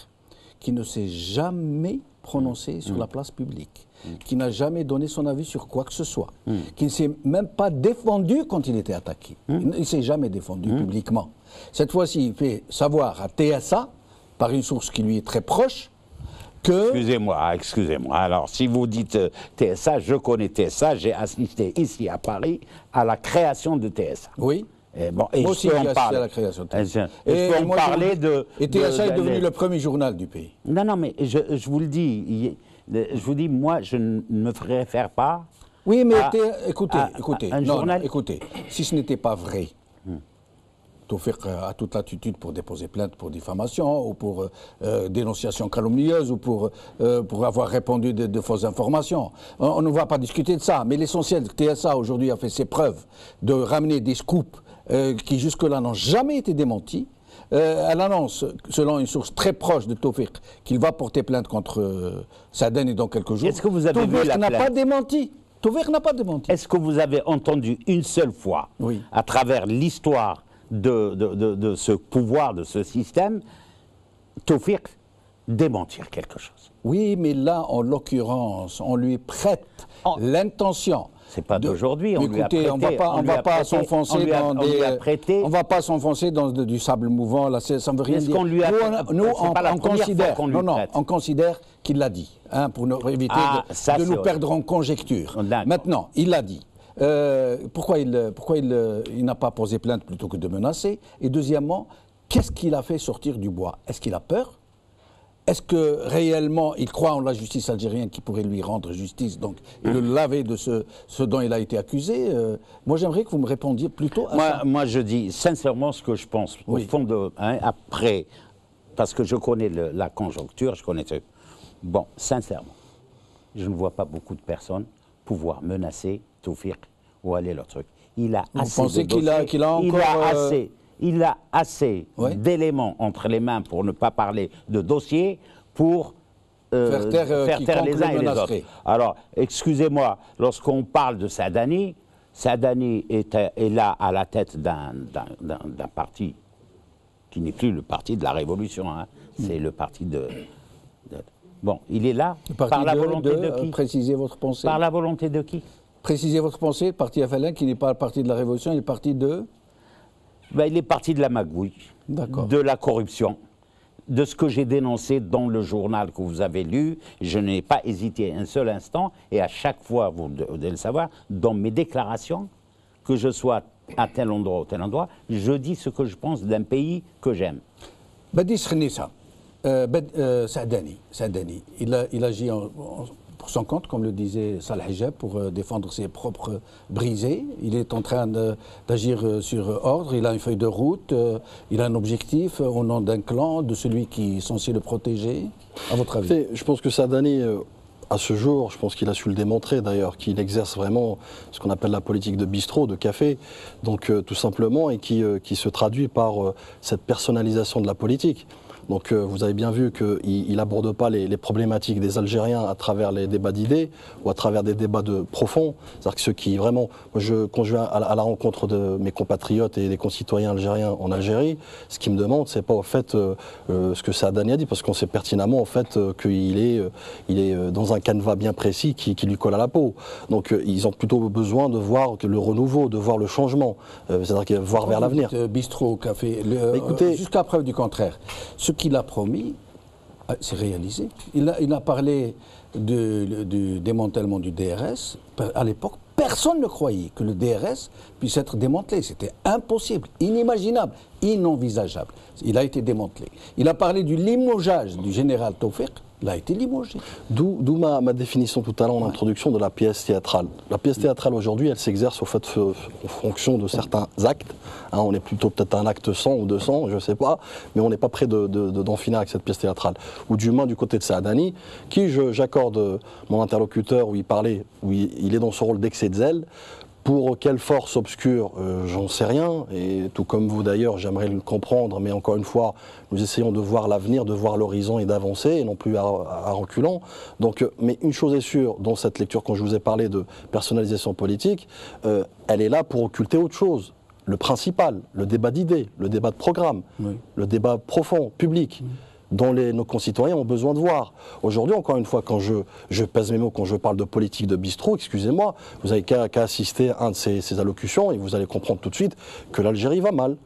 qui ne s'est jamais prononcé sur la place publique, qui n'a jamais donné son avis sur quoi que ce soit, qui ne s'est même pas défendu quand il était attaqué. Il ne s'est jamais défendu publiquement. Cette fois-ci, il fait savoir à TSA par une source qui lui est très proche, que...
Excusez-moi. Alors, si vous dites TSA, je connais TSA, j'ai assisté ici à Paris à la création de TSA.
Oui.
Et bon,
moi aussi, j'ai assisté à la création de TSA.
Et je peux en parler de...
Et TSA est devenu le premier journal du pays.
Non, mais je vous le dis, moi, je ne me réfère pas...
Oui, mais écoutez, si ce n'était pas vrai, Tawfiq a toute l'attitude pour déposer plainte pour diffamation ou pour dénonciation calomnieuse ou pour avoir répandu de fausses informations. On ne va pas discuter de ça, mais l'essentiel, TSA aujourd'hui a fait ses preuves de ramener des scoops qui jusque-là n'ont jamais été démentis. Elle annonce, selon une source très proche de Tawfiq, qu'il va porter plainte contre Saadani dans quelques jours.
Est-ce que vous avez vu la plainte ?
Tawfiq n'a pas démenti. Tawfiq n'a pas démenti.
Est-ce que vous avez entendu une seule fois, à travers l'histoire de ce pouvoir, de ce système, Tawfiq démentir quelque chose?
Oui, mais là, en l'occurrence, on lui prête l'intention.
C'est pas d'aujourd'hui,
on lui a prêté. On va pas s'enfoncer dans du sable mouvant, là, ça ne veut rien dire. On considère qu'il l'a dit, pour éviter de nous perdre en conjecture. Maintenant, il l'a dit. Pourquoi il n'a pas posé plainte plutôt que de menacer? Et deuxièmement, qu'est-ce qu'il a fait sortir du bois? Est-ce qu'il a peur? Est-ce que réellement il croit en la justice algérienne qui pourrait lui rendre justice, donc et le laver de ce dont il a été accusé? Moi, j'aimerais que vous me répondiez plutôt à ça.
Moi, je dis sincèrement ce que je pense. Au fond après, parce que je connais la conjoncture, je connais ce... Bon, sincèrement, je ne vois pas beaucoup de personnes pouvoir menacer Tawfiq ou aller leur truc. Il a assez de dossiers. Il a assez d'éléments entre les mains, pour ne pas parler de dossiers, pour faire taire les uns et les autres. Alors, excusez-moi, lorsqu'on parle de Saadani, Saadani est là à la tête d'un parti qui n'est plus le parti de la Révolution, c'est le parti de... Bon, il est là par la volonté de qui?
Précisez votre pensée.
Par la volonté de qui?
Précisez votre pensée, le parti FLN qui n'est pas le parti de la Révolution, il est parti de...
Il est parti de la magouille, de la corruption, de ce que j'ai dénoncé dans le journal que vous avez lu. Je n'ai pas hésité un seul instant, et à chaque fois, vous devez le savoir, dans mes déclarations, que je sois à tel endroit ou tel endroit, je dis ce que je pense d'un pays que j'aime.
Badis Khnissa, Saadani, il agit pour son compte, comme le disait Salah Hijab, pour défendre ses propres brisés. Il est en train d'agir sur ordre, il a une feuille de route, il a un objectif au nom d'un clan, de celui qui est censé le protéger. À votre avis?
Je pense que Saadani, à ce jour, je pense qu'il a su le démontrer d'ailleurs, qu'il exerce vraiment ce qu'on appelle la politique de bistrot, de café, donc tout simplement, et qui se traduit par cette personnalisation de la politique. Donc vous avez bien vu qu'il n'aborde pas les problématiques des Algériens à travers les débats d'idées ou à travers des débats profonds. C'est-à-dire que ceux qui vraiment... quand je vais à la rencontre de mes compatriotes et des concitoyens algériens en Algérie, ce qu'ils me demandent, c'est pas au fait ce que Saadani a dit, parce qu'on sait pertinemment en fait qu'il est dans un canevas bien précis qui lui colle à la peau. Donc ils ont plutôt besoin de voir le renouveau, de voir le changement, c'est-à-dire voir vers l'avenir.
Bistrot, café, jusqu'à preuve du contraire. Ce qu'il a promis, c'est réalisé. Il a parlé du démantèlement du DRS. À l'époque, personne ne croyait que le DRS puisse être démantelé. C'était impossible, inimaginable, inenvisageable. Il a été démantelé. Il a parlé du limogeage du général Tawfiq. Il a été limogé.
D'où ma définition tout à l'heure en introduction de la pièce théâtrale. La pièce théâtrale aujourd'hui, elle s'exerce en fonction de certains actes. On est plutôt peut-être à un acte 100 ou 200, je ne sais pas, mais on n'est pas près d'en finir avec cette pièce théâtrale. Ou du moins du côté de Saadani, qui j'accorde mon interlocuteur où il parlait, où il est dans son rôle d'excès de zèle. Pour quelle force obscure, j'en sais rien, et tout comme vous d'ailleurs, j'aimerais le comprendre, mais encore une fois, nous essayons de voir l'avenir, de voir l'horizon et d'avancer, et non plus à reculant. Donc, mais une chose est sûre, dans cette lecture, quand je vous ai parlé de personnalisation politique, elle est là pour occulter autre chose. Le principal, le débat d'idées, le débat de programme, le débat profond, public. Dont nos concitoyens ont besoin de voir. Aujourd'hui, encore une fois, quand je pèse mes mots, quand je parle de politique de bistrot, excusez-moi, vous n'avez qu'à assister à un de ces allocutions et vous allez comprendre tout de suite que l'Algérie va mal,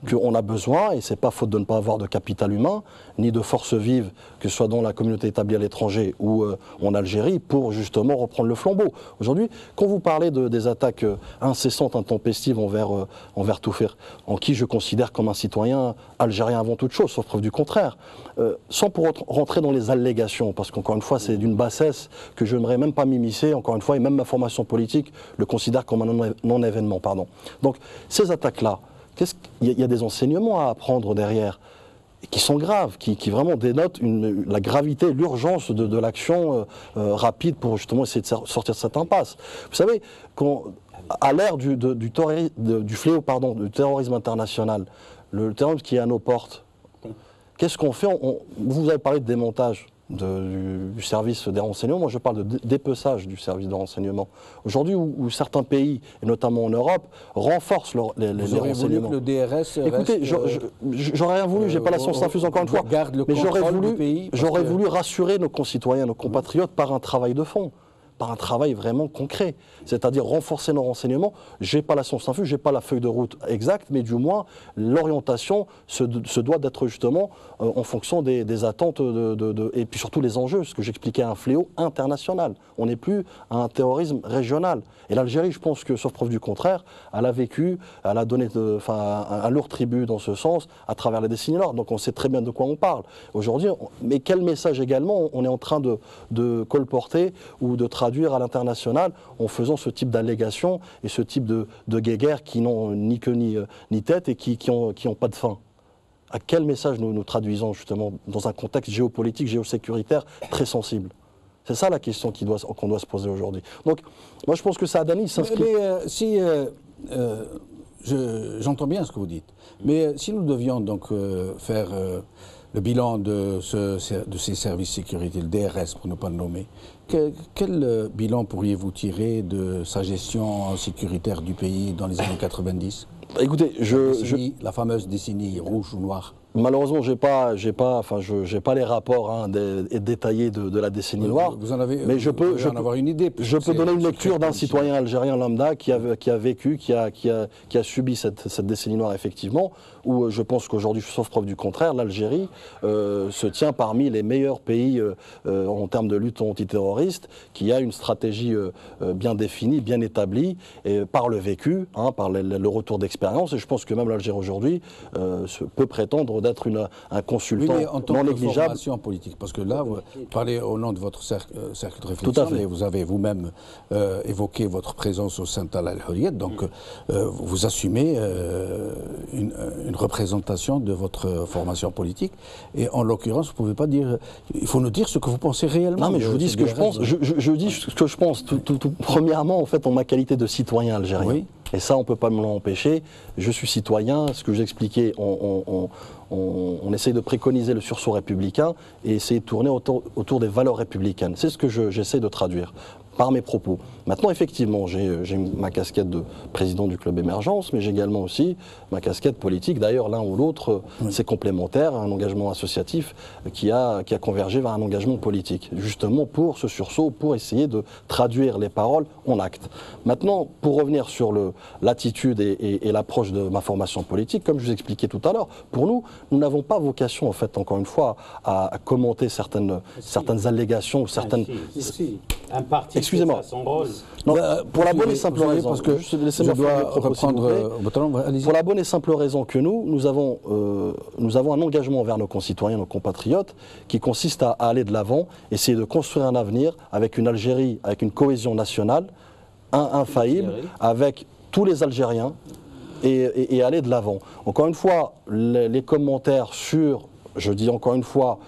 qu'on a besoin, et ce n'est pas faute de ne pas avoir de capital humain, ni de forces vives, que ce soit dans la communauté établie à l'étranger ou en Algérie, pour justement reprendre le flambeau. Aujourd'hui, quand vous parlez des attaques incessantes, intempestives envers Toufir, en qui je considère comme un citoyen algérien avant toute chose, sauf preuve du contraire, sans pour rentrer dans les allégations, parce qu'encore une fois, c'est d'une bassesse que je n'aimerais même pas m'immiscer, encore une fois, et même ma formation politique le considère comme un non-événement. Donc, ces attaques-là, il y a des enseignements à apprendre derrière, qui sont graves, qui vraiment dénotent la gravité, l'urgence de l'action rapide pour justement essayer de sortir de cette impasse. Vous savez, à l'ère du fléau du terrorisme international, le terrorisme qui est à nos portes, qu'est-ce qu'on fait? Vous avez parlé de démontage du service des renseignements, moi je parle de dépeçage du service de renseignement. Aujourd'hui, où certains pays, et notamment en Europe, renforcent les renseignements.
Vous auriez voulu que le DRS
Écoutez, j'aurais rien voulu, j'ai pas la science infuse encore une fois, mais j'aurais voulu rassurer nos concitoyens, nos compatriotes par un travail de fond, par un travail vraiment concret, c'est-à-dire renforcer nos renseignements. Je n'ai pas la science infuse, je n'ai pas la feuille de route exacte, mais du moins l'orientation se doit d'être justement en fonction des attentes et puis surtout les enjeux, ce que j'expliquais, un fléau international. On n'est plus à un terrorisme régional. Et l'Algérie, je pense que, sauf preuve du contraire, elle a vécu, elle a donné un lourd tribut dans ce sens à travers les décennies noires. Donc on sait très bien de quoi on parle. Aujourd'hui, mais quel message également on est en train de colporter ou de traduire à l'international en faisant ce type d'allégations et ce type de guéguerres qui n'ont ni queue ni tête et qui n'ont pas de fin. À quel message nous traduisons justement dans un contexte géopolitique, géosécuritaire très sensible? C'est ça la question qu'on doit se poser aujourd'hui. Donc, moi je pense que Saadani s'inscrit...
J'entends bien ce que vous dites, mais si nous devions donc faire le bilan de ces services de sécurité, le DRS pour ne pas le nommer, quel bilan pourriez-vous tirer de sa gestion sécuritaire du pays dans les années 90 ?
Écoutez,
la fameuse décennie rouge ou noire.
Malheureusement, j'ai pas les rapports détaillés de la décennie noire.
Vous en avez,
mais je peux
en avoir une idée.
Je peux donner une lecture d'un citoyen algérien lambda qui a vécu, qui a subi cette décennie noire effectivement. Où je pense qu'aujourd'hui, sauf preuve du contraire, l'Algérie se tient parmi les meilleurs pays en termes de lutte antiterroriste, qui a une stratégie bien définie, bien établie, et par le vécu, par le retour d'expérience. Et je pense que même l'Algérie aujourd'hui peut prétendre d'être un consultant non négligeable.
Formation politique, parce que là, vous parlez au nom de votre cercle de réflexion,
tout à fait.
Et vous avez vous-même évoqué votre présence au sein de Al-Hurriyet, donc vous assumez une représentation de votre formation politique, et en l'occurrence, vous ne pouvez pas dire, il faut nous dire ce que vous pensez réellement.
Non, mais je vous dis ce que je pense. Je dis ce que je pense. Premièrement, en fait, en ma qualité de citoyen algérien. Oui. Et ça, on ne peut pas me l'empêcher. Je suis citoyen, ce que j'expliquais, on essaye de préconiser le sursaut républicain et essayer de tourner autour des valeurs républicaines. C'est ce que j'essaie de traduire par mes propos. Maintenant, effectivement, j'ai ma casquette de président du club Émergence, mais j'ai également aussi ma casquette politique. D'ailleurs, l'un ou l'autre, c'est complémentaire, un engagement associatif qui a convergé vers un engagement politique, justement pour ce sursaut, pour essayer de traduire les paroles en actes. Maintenant, pour revenir sur l'attitude et l'approche de ma formation politique, comme je vous expliquais tout à l'heure, pour nous n'avons pas vocation, en fait, encore une fois, à commenter certaines allégations ou certaines...
Un parti,
excusez-moi.
Son rôle.
Non, pour la bonne et simple raison,
parce que je dois reprendre
pour la bonne et simple raison que nous avons un engagement envers nos concitoyens, nos compatriotes, qui consiste à aller de l'avant, essayer de construire un avenir avec une Algérie, avec une cohésion nationale infaillible, avec tous les Algériens, et aller de l'avant. Encore une fois, les commentaires sur, je dis encore une fois,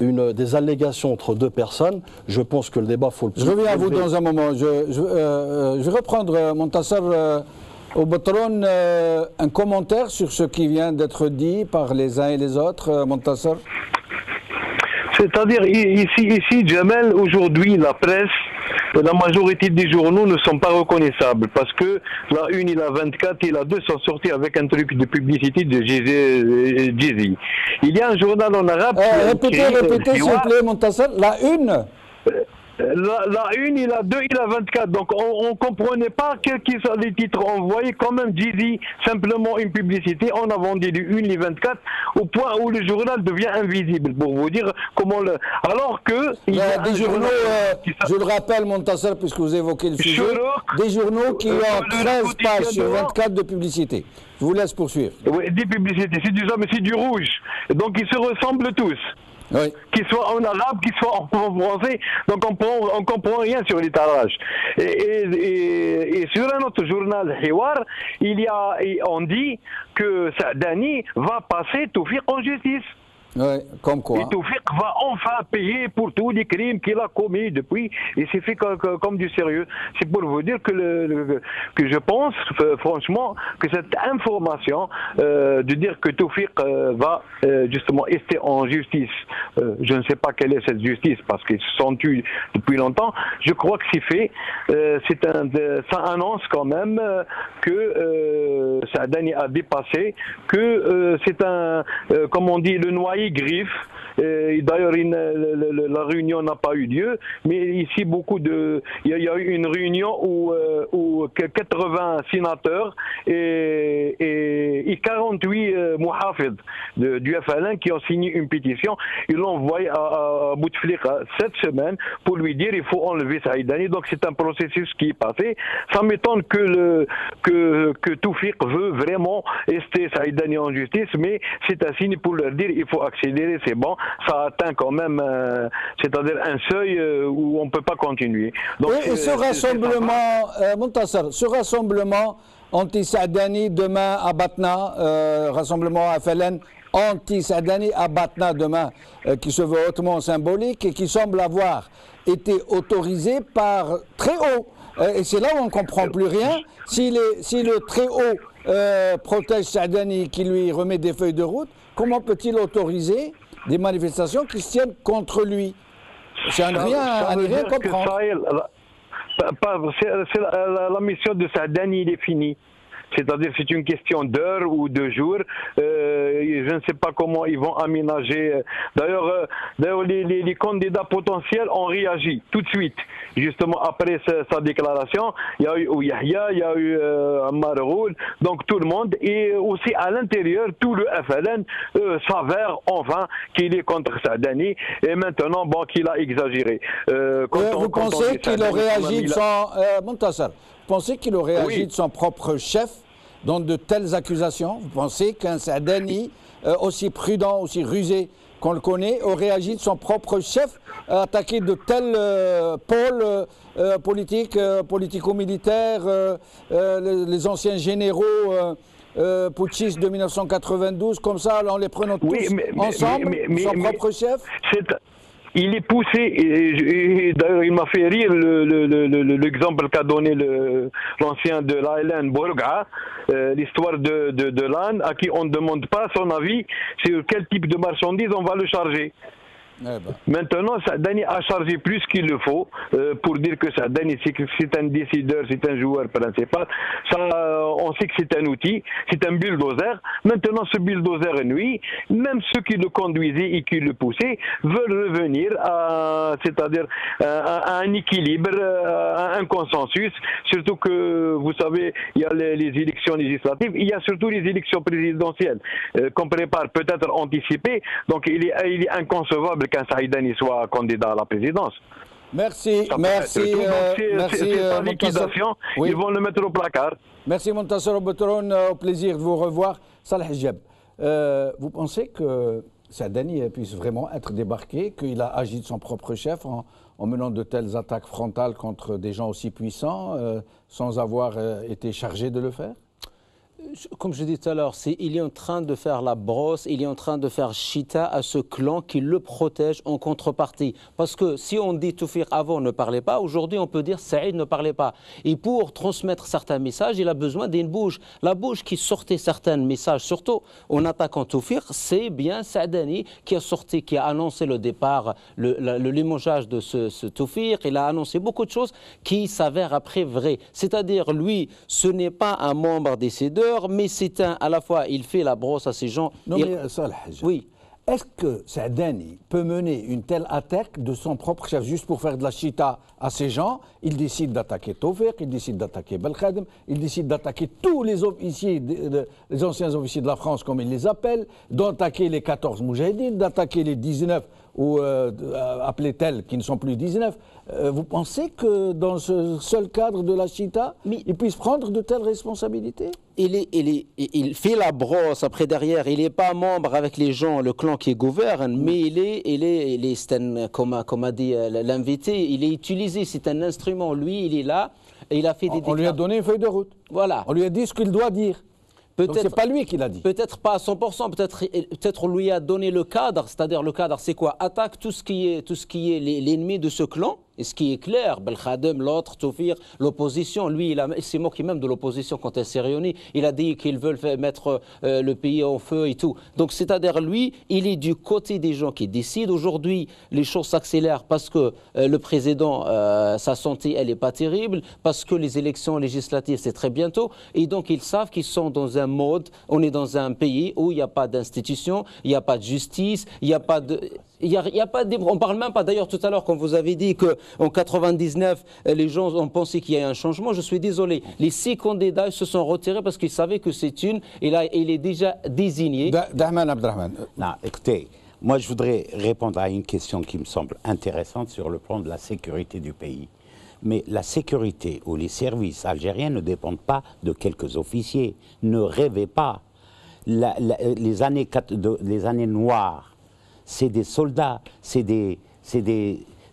des allégations entre deux personnes, je pense que le débat faut le...
Je reviens à vous dans un moment. Je vais reprendre, Montassar Ouboutron, un commentaire sur ce qui vient d'être dit par les uns et les autres, Montassar.
C'est-à-dire, ici, Jamel, aujourd'hui, la presse, la majorité des journaux ne sont pas reconnaissables parce que la une et la 24 et la 2 sont sortis avec un truc de publicité de Jay-Z. Il y a un journal en arabe...
répétez s'il vous plaît, Montassar, la une
La 1, il a 2, il a 24. Donc on ne comprenait pas quels sont les titres. On voyait quand même Didi, simplement une publicité. On a vendu les 1, les 24, au point où le journal devient invisible. Pour vous dire comment le. Alors que.
Il y a des journaux, je le rappelle, Montasser, puisque vous évoquez le sujet, des journaux qui ont 13 pages sur 24 de publicité. Je vous laisse poursuivre.
Oui, des publicités. C'est du jaune, mais c'est du rouge. Donc ils se ressemblent tous.
Oui.
Qu'ils soient en arabe, qu'ils soient en français, donc on comprend rien sur les tarages. Et sur un autre journal, Hiwar, on dit que Saadani va passer Toufiq en justice.
Oui, comme quoi.
Et Toufiq va enfin payer pour tous les crimes qu'il a commis depuis, et c'est fait comme du sérieux. C'est pour vous dire que je pense, franchement, que cette information de dire que Toufiq va justement rester en justice, je ne sais pas quelle est cette justice, parce qu'ils se sont tués depuis longtemps, je crois que c'est fait. Ça annonce quand même que Saadani a dépassé, que c'est comme on dit, le noyau griffe. D'ailleurs, la réunion n'a pas eu lieu, mais ici, il y a eu une réunion où 80 sénateurs et 48 muhafid du FLN qui ont signé une pétition. Ils l'ont envoyé à Bouteflika cette semaine pour lui dire qu'il faut enlever Saïdani. Donc c'est un processus qui est passé. Ça m'étonne que Toufiq veut vraiment rester Saïdani en justice, mais c'est un signe pour leur dire qu'il faut accélérer, c'est bon. Ça atteint quand même, c'est-à-dire un seuil où on ne peut pas continuer. Donc,
et ce rassemblement, Montasser, ce rassemblement anti-Saadani demain à Batna, rassemblement FLN anti-Saadani à Batna demain, qui se veut hautement symbolique et qui semble avoir été autorisé par très haut. Et c'est là où on ne comprend plus rien. Si le très haut protège Saadani, qui lui remet des feuilles de route, comment peut-il autoriser des manifestations qui se tiennent contre lui? C'est à ne rien comprendre.
La mission de Saadani, il est finie. C'est-à-dire c'est une question d'heures ou de jours. Je ne sais pas comment ils vont aménager. D'ailleurs, les candidats potentiels ont réagi tout de suite. Justement après sa déclaration, il y a eu Yahya, il y a eu Ammar Roul, donc tout le monde. Et aussi à l'intérieur, tout le FLN s'avère enfin qu'il est contre Saadani. Et maintenant, bon, qu'il a exagéré.
Vous pensez qu'il aurait agi de son... Montasser, vous pensez qu'il aurait agi de son propre chef dans de telles accusations? Vous pensez qu'un Saadani aussi prudent, aussi rusé qu'on le connaît, aurait agi de son propre chef, attaqué de tels pôles politiques, politico-militaires, les anciens généraux putschistes de 1992, comme ça, en les prenant tous ensemble, son propre chef?
Il est poussé, et d'ailleurs il m'a fait rire l'exemple qu'a donné l'ancien de l'ALN Bourga, l'histoire de l'âne à qui on ne demande pas son avis sur quel type de marchandise on va le charger. Maintenant, Saadani a chargé plus qu'il le faut pour dire que Saadani c'est un décideur, c'est un joueur principal. On sait que c'est un outil, c'est un bulldozer. Maintenant, ce bulldozer nuit, même ceux qui le conduisaient et qui le poussaient veulent revenir c'est-à-dire à un équilibre, à un consensus. Surtout que, vous savez, il y a les élections législatives, il y a surtout les élections présidentielles qu'on prépare peut-être anticipées. Donc, il est inconcevable qu'un Saïdani soit candidat à la présidence.
Merci, merci.
C'est sa liquidation, ils vont le mettre au placard.
Merci Montasser Boutron, au plaisir de vous revoir. Salah Hijab, vous pensez que Saadani puisse vraiment être débarqué, qu'il a agi de son propre chef en menant de telles attaques frontales contre des gens aussi puissants, sans avoir été chargé de le faire?
Comme je dis tout à l'heure, il est en train de faire la brosse, il est en train de faire chita à ce clan qui le protège en contrepartie. Parce que si on dit Toufiq avant ne parlait pas, aujourd'hui on peut dire Saïd ne parlait pas. Et pour transmettre certains messages, il a besoin d'une bouche. La bouche qui sortait certains messages, surtout en attaquant Toufiq, c'est bien Saadani qui a sorti, qui a annoncé le départ, le limogeage de ce Toufiq. Il a annoncé beaucoup de choses qui s'avèrent après vraies. C'est-à-dire, lui, ce n'est pas un membre décideur, mais c'est à la fois, il fait la brosse à ces gens.
Non, mais Salah,
oui.
est-ce que Saadani peut mener une telle attaque de son propre chef, juste pour faire de la chita à ces gens? Il décide d'attaquer Tawfiq, il décide d'attaquer Belkhadem, il décide d'attaquer tous les officiers, les anciens officiers de la France, comme il les appelle, d'attaquer les 14 moujahidines, d'attaquer les 19 ou appelés tels qui ne sont plus 19. Vous pensez que dans ce seul cadre de la chita, il puisse prendre de telles responsabilités?
Il fait la brosse après derrière, il n'est pas membre avec les gens, le clan qui gouverne, mais il est comme a dit l'invité, il est utilisé, c'est un instrument, lui il est là, et il a fait des
On lui a donné une feuille de route.
Voilà.
On lui a dit ce qu'il doit dire. Donc c'est pas lui qui l'a dit.
Peut-être pas à 100%, peut-être on lui a donné le cadre, c'est-à-dire le cadre c'est quoi? Attaque tout ce qui est l'ennemi de ce clan. Et ce qui est clair, Belkhadem, l'autre, Tawfiq, l'opposition, lui, il s'est moqué même de l'opposition quand elle s'est réunie. Il a dit qu'ils veulent mettre le pays en feu et tout. Donc, c'est-à-dire, lui, il est du côté des gens qui décident. Aujourd'hui, les choses s'accélèrent parce que le président, sa santé, elle n'est pas terrible, parce que les élections législatives, c'est très bientôt. Et donc, ils savent qu'ils sont dans un mode, on est dans un pays où il n'y a pas d'institution, il n'y a pas de justice, il n'y a pas de... Il y a pas de... On ne parle même pas, d'ailleurs, tout à l'heure, quand vous avez dit qu'en 99, les gens ont pensé qu'il y a un changement. Je suis désolé. Les 6 candidats se sont retirés parce qu'ils savaient que c'est une... Et là, il est déjà désigné.
Dahman Abdrahman.
Non, écoutez, moi, je voudrais répondre à une question qui me semble intéressante sur le plan de la sécurité du pays. Mais la sécurité ou les services algériens ne dépendent pas de quelques officiers. Ne rêvez pas. Les années noires, c'est des soldats, c'est des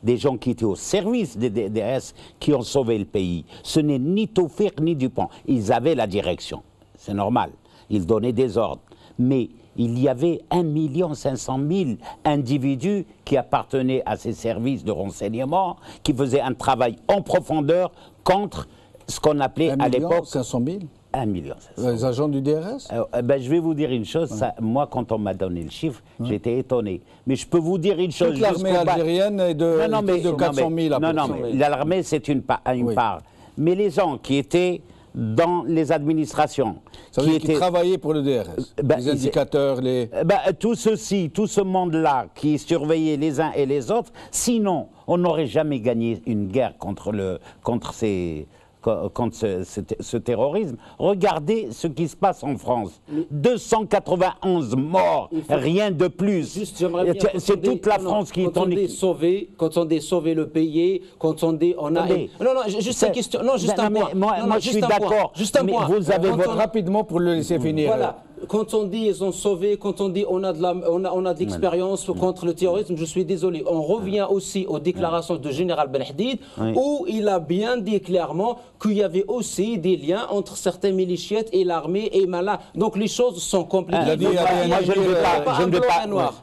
gens qui étaient au service des DDS qui ont sauvé le pays. Ce n'est ni Tawfiq ni Dupont. Ils avaient la direction, c'est normal. Ils donnaient des ordres. Mais il y avait 1 500 000 individus qui appartenaient à ces services de renseignement, qui faisaient un travail en profondeur contre ce qu'on appelait à l'époque...
1 500 000
1 million.
Les agents du DRS?
Je vais vous dire une chose, ça, moi quand on m'a donné le chiffre, j'étais étonné. Mais je peux vous dire une chose...
Toute l'armée algérienne est de 400 000 à
Non, mais l'armée c'est une part. Mais les gens qui étaient dans les administrations...
Ça veut dire qui travaillaient pour le DRS, les indicateurs, les...
tout ce monde-là qui surveillait les uns et les autres, sinon on n'aurait jamais gagné une guerre contre ce terrorisme. Regardez ce qui se passe en France. 291 morts, rien de plus. C'est toute la France qui est en équipe.
Quand on dit sauver le pays, quand on dit on a... Non, juste une question. Non, juste un point.
Moi, je suis d'accord.
Juste un point.
Vous avez rapidement pour le laisser finir.
Voilà. Quand on dit ils ont sauvé, quand on dit on a de l'expérience contre le terrorisme, je suis désolé. On revient aussi aux déclarations de général Belhdid où il a bien dit clairement qu'il y avait aussi des liens entre certains miliciettes et l'armée et Mala. Donc les choses sont compliquées.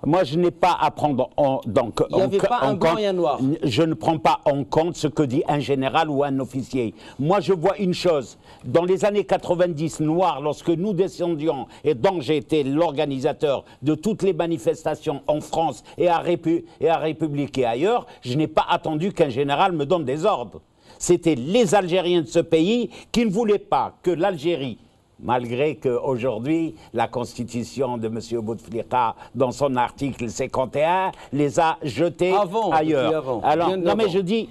Moi je n'ai pas à prendre
il n'y avait pas un blanc et un noir.
Je ne prends pas en compte ce que dit un général ou un officier. Moi je vois une chose. Dans les années 90 noirs, lorsque nous descendions et donc j'ai été l'organisateur de toutes les manifestations en France et à République et ailleurs, je n'ai pas attendu qu'un général me donne des ordres. C'était les Algériens de ce pays qui ne voulaient pas que l'Algérie, malgré qu'aujourd'hui, la constitution de M. Bouteflika, dans son article 51, les a jetés ailleurs. Alors, non mais je dis,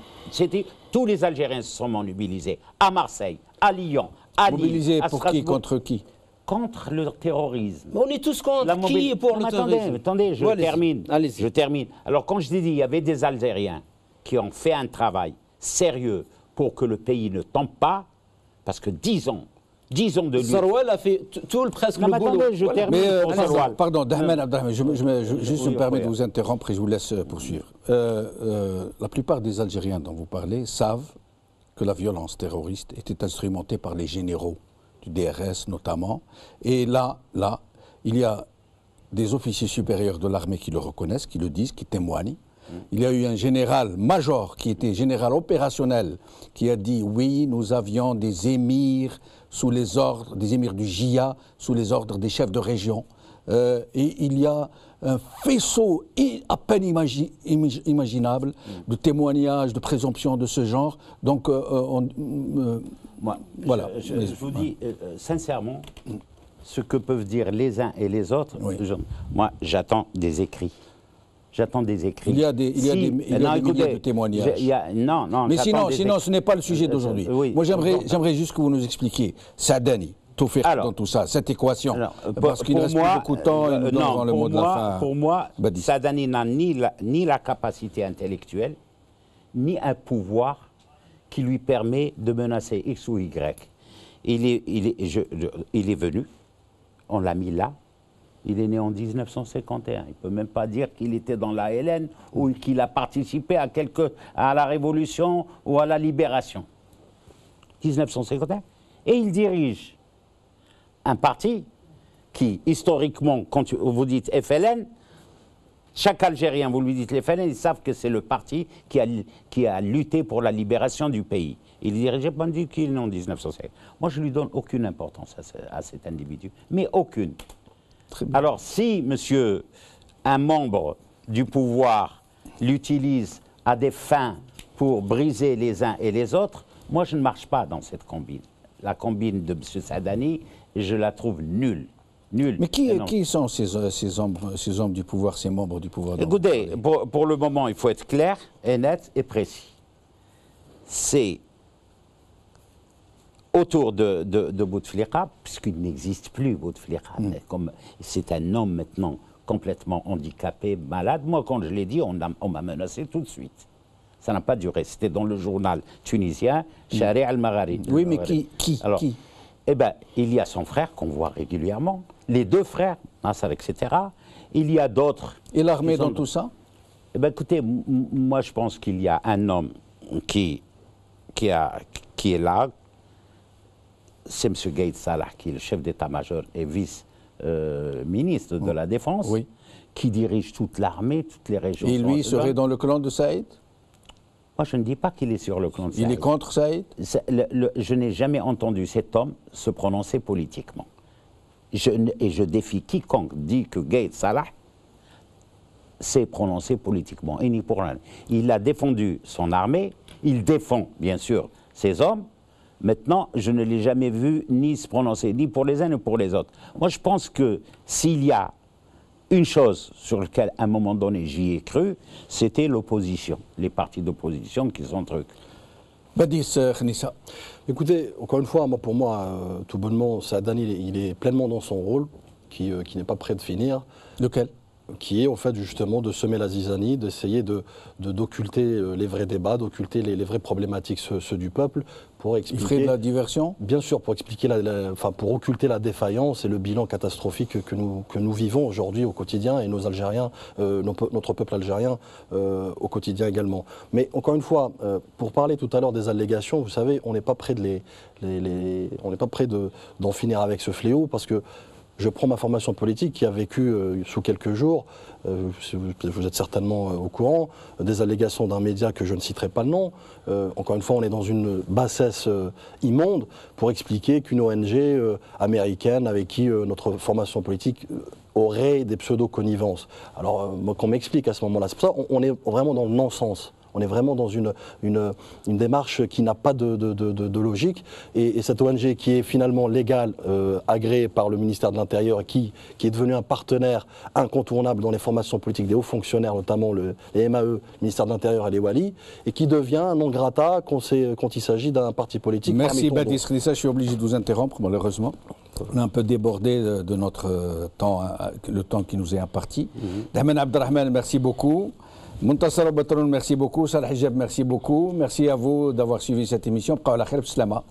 tous les Algériens se sont mobilisés à Marseille, à Lyon, à Lille,
mobilisés
à
pour
Strasbourg.
Qui, contre qui?
Contre le terrorisme.
On est tous contre. Qui est pour le terrorisme?
Attendez, je termine. Alors quand je dis il y avait des Algériens qui ont fait un travail sérieux pour que le pays ne tombe pas, parce que 10 ans de lutte...
Sarouel a fait presque le boulot.
Attendez, je termine.
Pardon, Dahman Abdrahman, je me permets de vous interrompre et je vous laisse poursuivre. La plupart des Algériens dont vous parlez savent que la violence terroriste était instrumentée par les généraux du DRS notamment. Et là, il y a des officiers supérieurs de l'armée qui le reconnaissent, qui le disent, qui témoignent. Il y a eu un général-major qui était général opérationnel qui a dit oui, nous avions des émirs sous les ordres, des émirs du JIA sous les ordres des chefs de région. Et il y a un faisceau à peine imaginable de témoignages, de présomptions de ce genre. Donc,
moi,
voilà.
Je vous dis sincèrement, ce que peuvent dire les uns et les autres, moi, j'attends des écrits. J'attends des écrits.
Il y a des milliers de témoignages.
Non.
Mais sinon, ce n'est pas le sujet d'aujourd'hui. Moi, j'aimerais juste que vous nous expliquiez, Saadani, Toufiq dans tout ça, cette équation. Parce qu'il ne reste plus beaucoup de temps et nous donnerons le mot de la fin.
Pour moi, Saadani n'a ni la capacité intellectuelle, ni un pouvoir qui lui permet de menacer X ou Y. Il est venu, on l'a mis là. Il est né en 1951. Il ne peut même pas dire qu'il était dans la LN ou qu'il a participé à la Révolution ou à la Libération. 1951. Et il dirige un parti qui, historiquement, quand vous dites FLN, chaque Algérien, vous lui dites les FLN, ils savent que c'est le parti qui a lutté pour la libération du pays. Il dirigeait Bandi qu'il est né en 1950. Moi, je ne lui donne aucune importance à cet individu, mais aucune. Alors, si, monsieur, un membre du pouvoir l'utilise à des fins pour briser les uns et les autres, moi, je ne marche pas dans cette combine. La combine de M. Saadani, je la trouve nulle. Nulle.
Mais qui sont ces hommes du pouvoir, ces membres du pouvoir?
Écoutez, pour le moment, il faut être clair et net et précis. C'est autour de Bouteflika, puisqu'il n'existe plus Bouteflika, comme c'est un homme maintenant complètement handicapé, malade. Moi, quand je l'ai dit, on m'a menacé tout de suite. Ça n'a pas duré. C'était dans le journal tunisien, Shari al-Maghari.
Oui, mais qui
Eh bien, il y a son frère qu'on voit régulièrement, les deux frères, Nasser, etc. Il y a d'autres.
Et l'armée dans tout ça?
Eh bien, écoutez, moi, je pense qu'il y a un homme qui est là. C'est M. Gaïd Salah, qui est le chef d'état-major et vice-ministre de la Défense, qui dirige toute l'armée, toutes les régions.
Et lui serait dans le clan de Saïd?
Moi, je ne dis pas qu'il est sur le clan de Saïd.
Il est contre Saïd?
Je n'ai jamais entendu cet homme se prononcer politiquement. Et je défie quiconque dit que Gaïd Salah s'est prononcé politiquement, et ni pour rien. Il a défendu son armée, il défend, bien sûr, ses hommes. Maintenant, je ne l'ai jamais vu ni se prononcer, ni pour les uns ni pour les autres. Moi, je pense que s'il y a une chose sur laquelle, à un moment donné, j'y ai cru, c'était l'opposition, les partis d'opposition qui sont trucs.
Badis Khnissa.
Écoutez, encore une fois, pour moi, tout bonnement, Saadani, il est pleinement dans son rôle, qui n'est pas prêt de finir.
Lequel?
Qui est en fait justement de semer la zizanie, d'essayer d'occulter les vrais débats, d'occulter les vraies problématiques, ceux du peuple, pour expliquer...
Il ferait de la diversion?
Bien sûr, pour expliquer, pour occulter la défaillance et le bilan catastrophique que nous vivons aujourd'hui au quotidien, et nos Algériens, notre peuple algérien au quotidien également. Mais encore une fois, pour parler tout à l'heure des allégations, vous savez, on n'est pas prêt d'en finir avec ce fléau, parce que je prends ma formation politique qui a vécu sous quelques jours, vous êtes certainement au courant, des allégations d'un média que je ne citerai pas le nom. Encore une fois, on est dans une bassesse immonde pour expliquer qu'une ONG américaine avec qui notre formation politique aurait des pseudo-connivences. Alors, qu'on m'explique à ce moment-là, c'est pour ça on est vraiment dans le non-sens. On est vraiment dans une démarche qui n'a pas de logique. Et cette ONG qui est finalement légale, agréée par le ministère de l'Intérieur, et qui est devenue un partenaire incontournable dans les formations politiques des hauts fonctionnaires, notamment les MAE, le ministère de l'Intérieur et les Wali, et qui devient un non grata quand il s'agit d'un parti politique.
Merci Badis Khnissa, je suis obligé de vous interrompre malheureusement. On a un peu débordé de notre temps, le temps qui nous est imparti. Damen Abdelrahman, merci beaucoup. Muntasser Batroun, merci beaucoup. Salah Hijab, merci beaucoup. Merci à vous d'avoir suivi cette émission. Bqaw ala khair, bislama.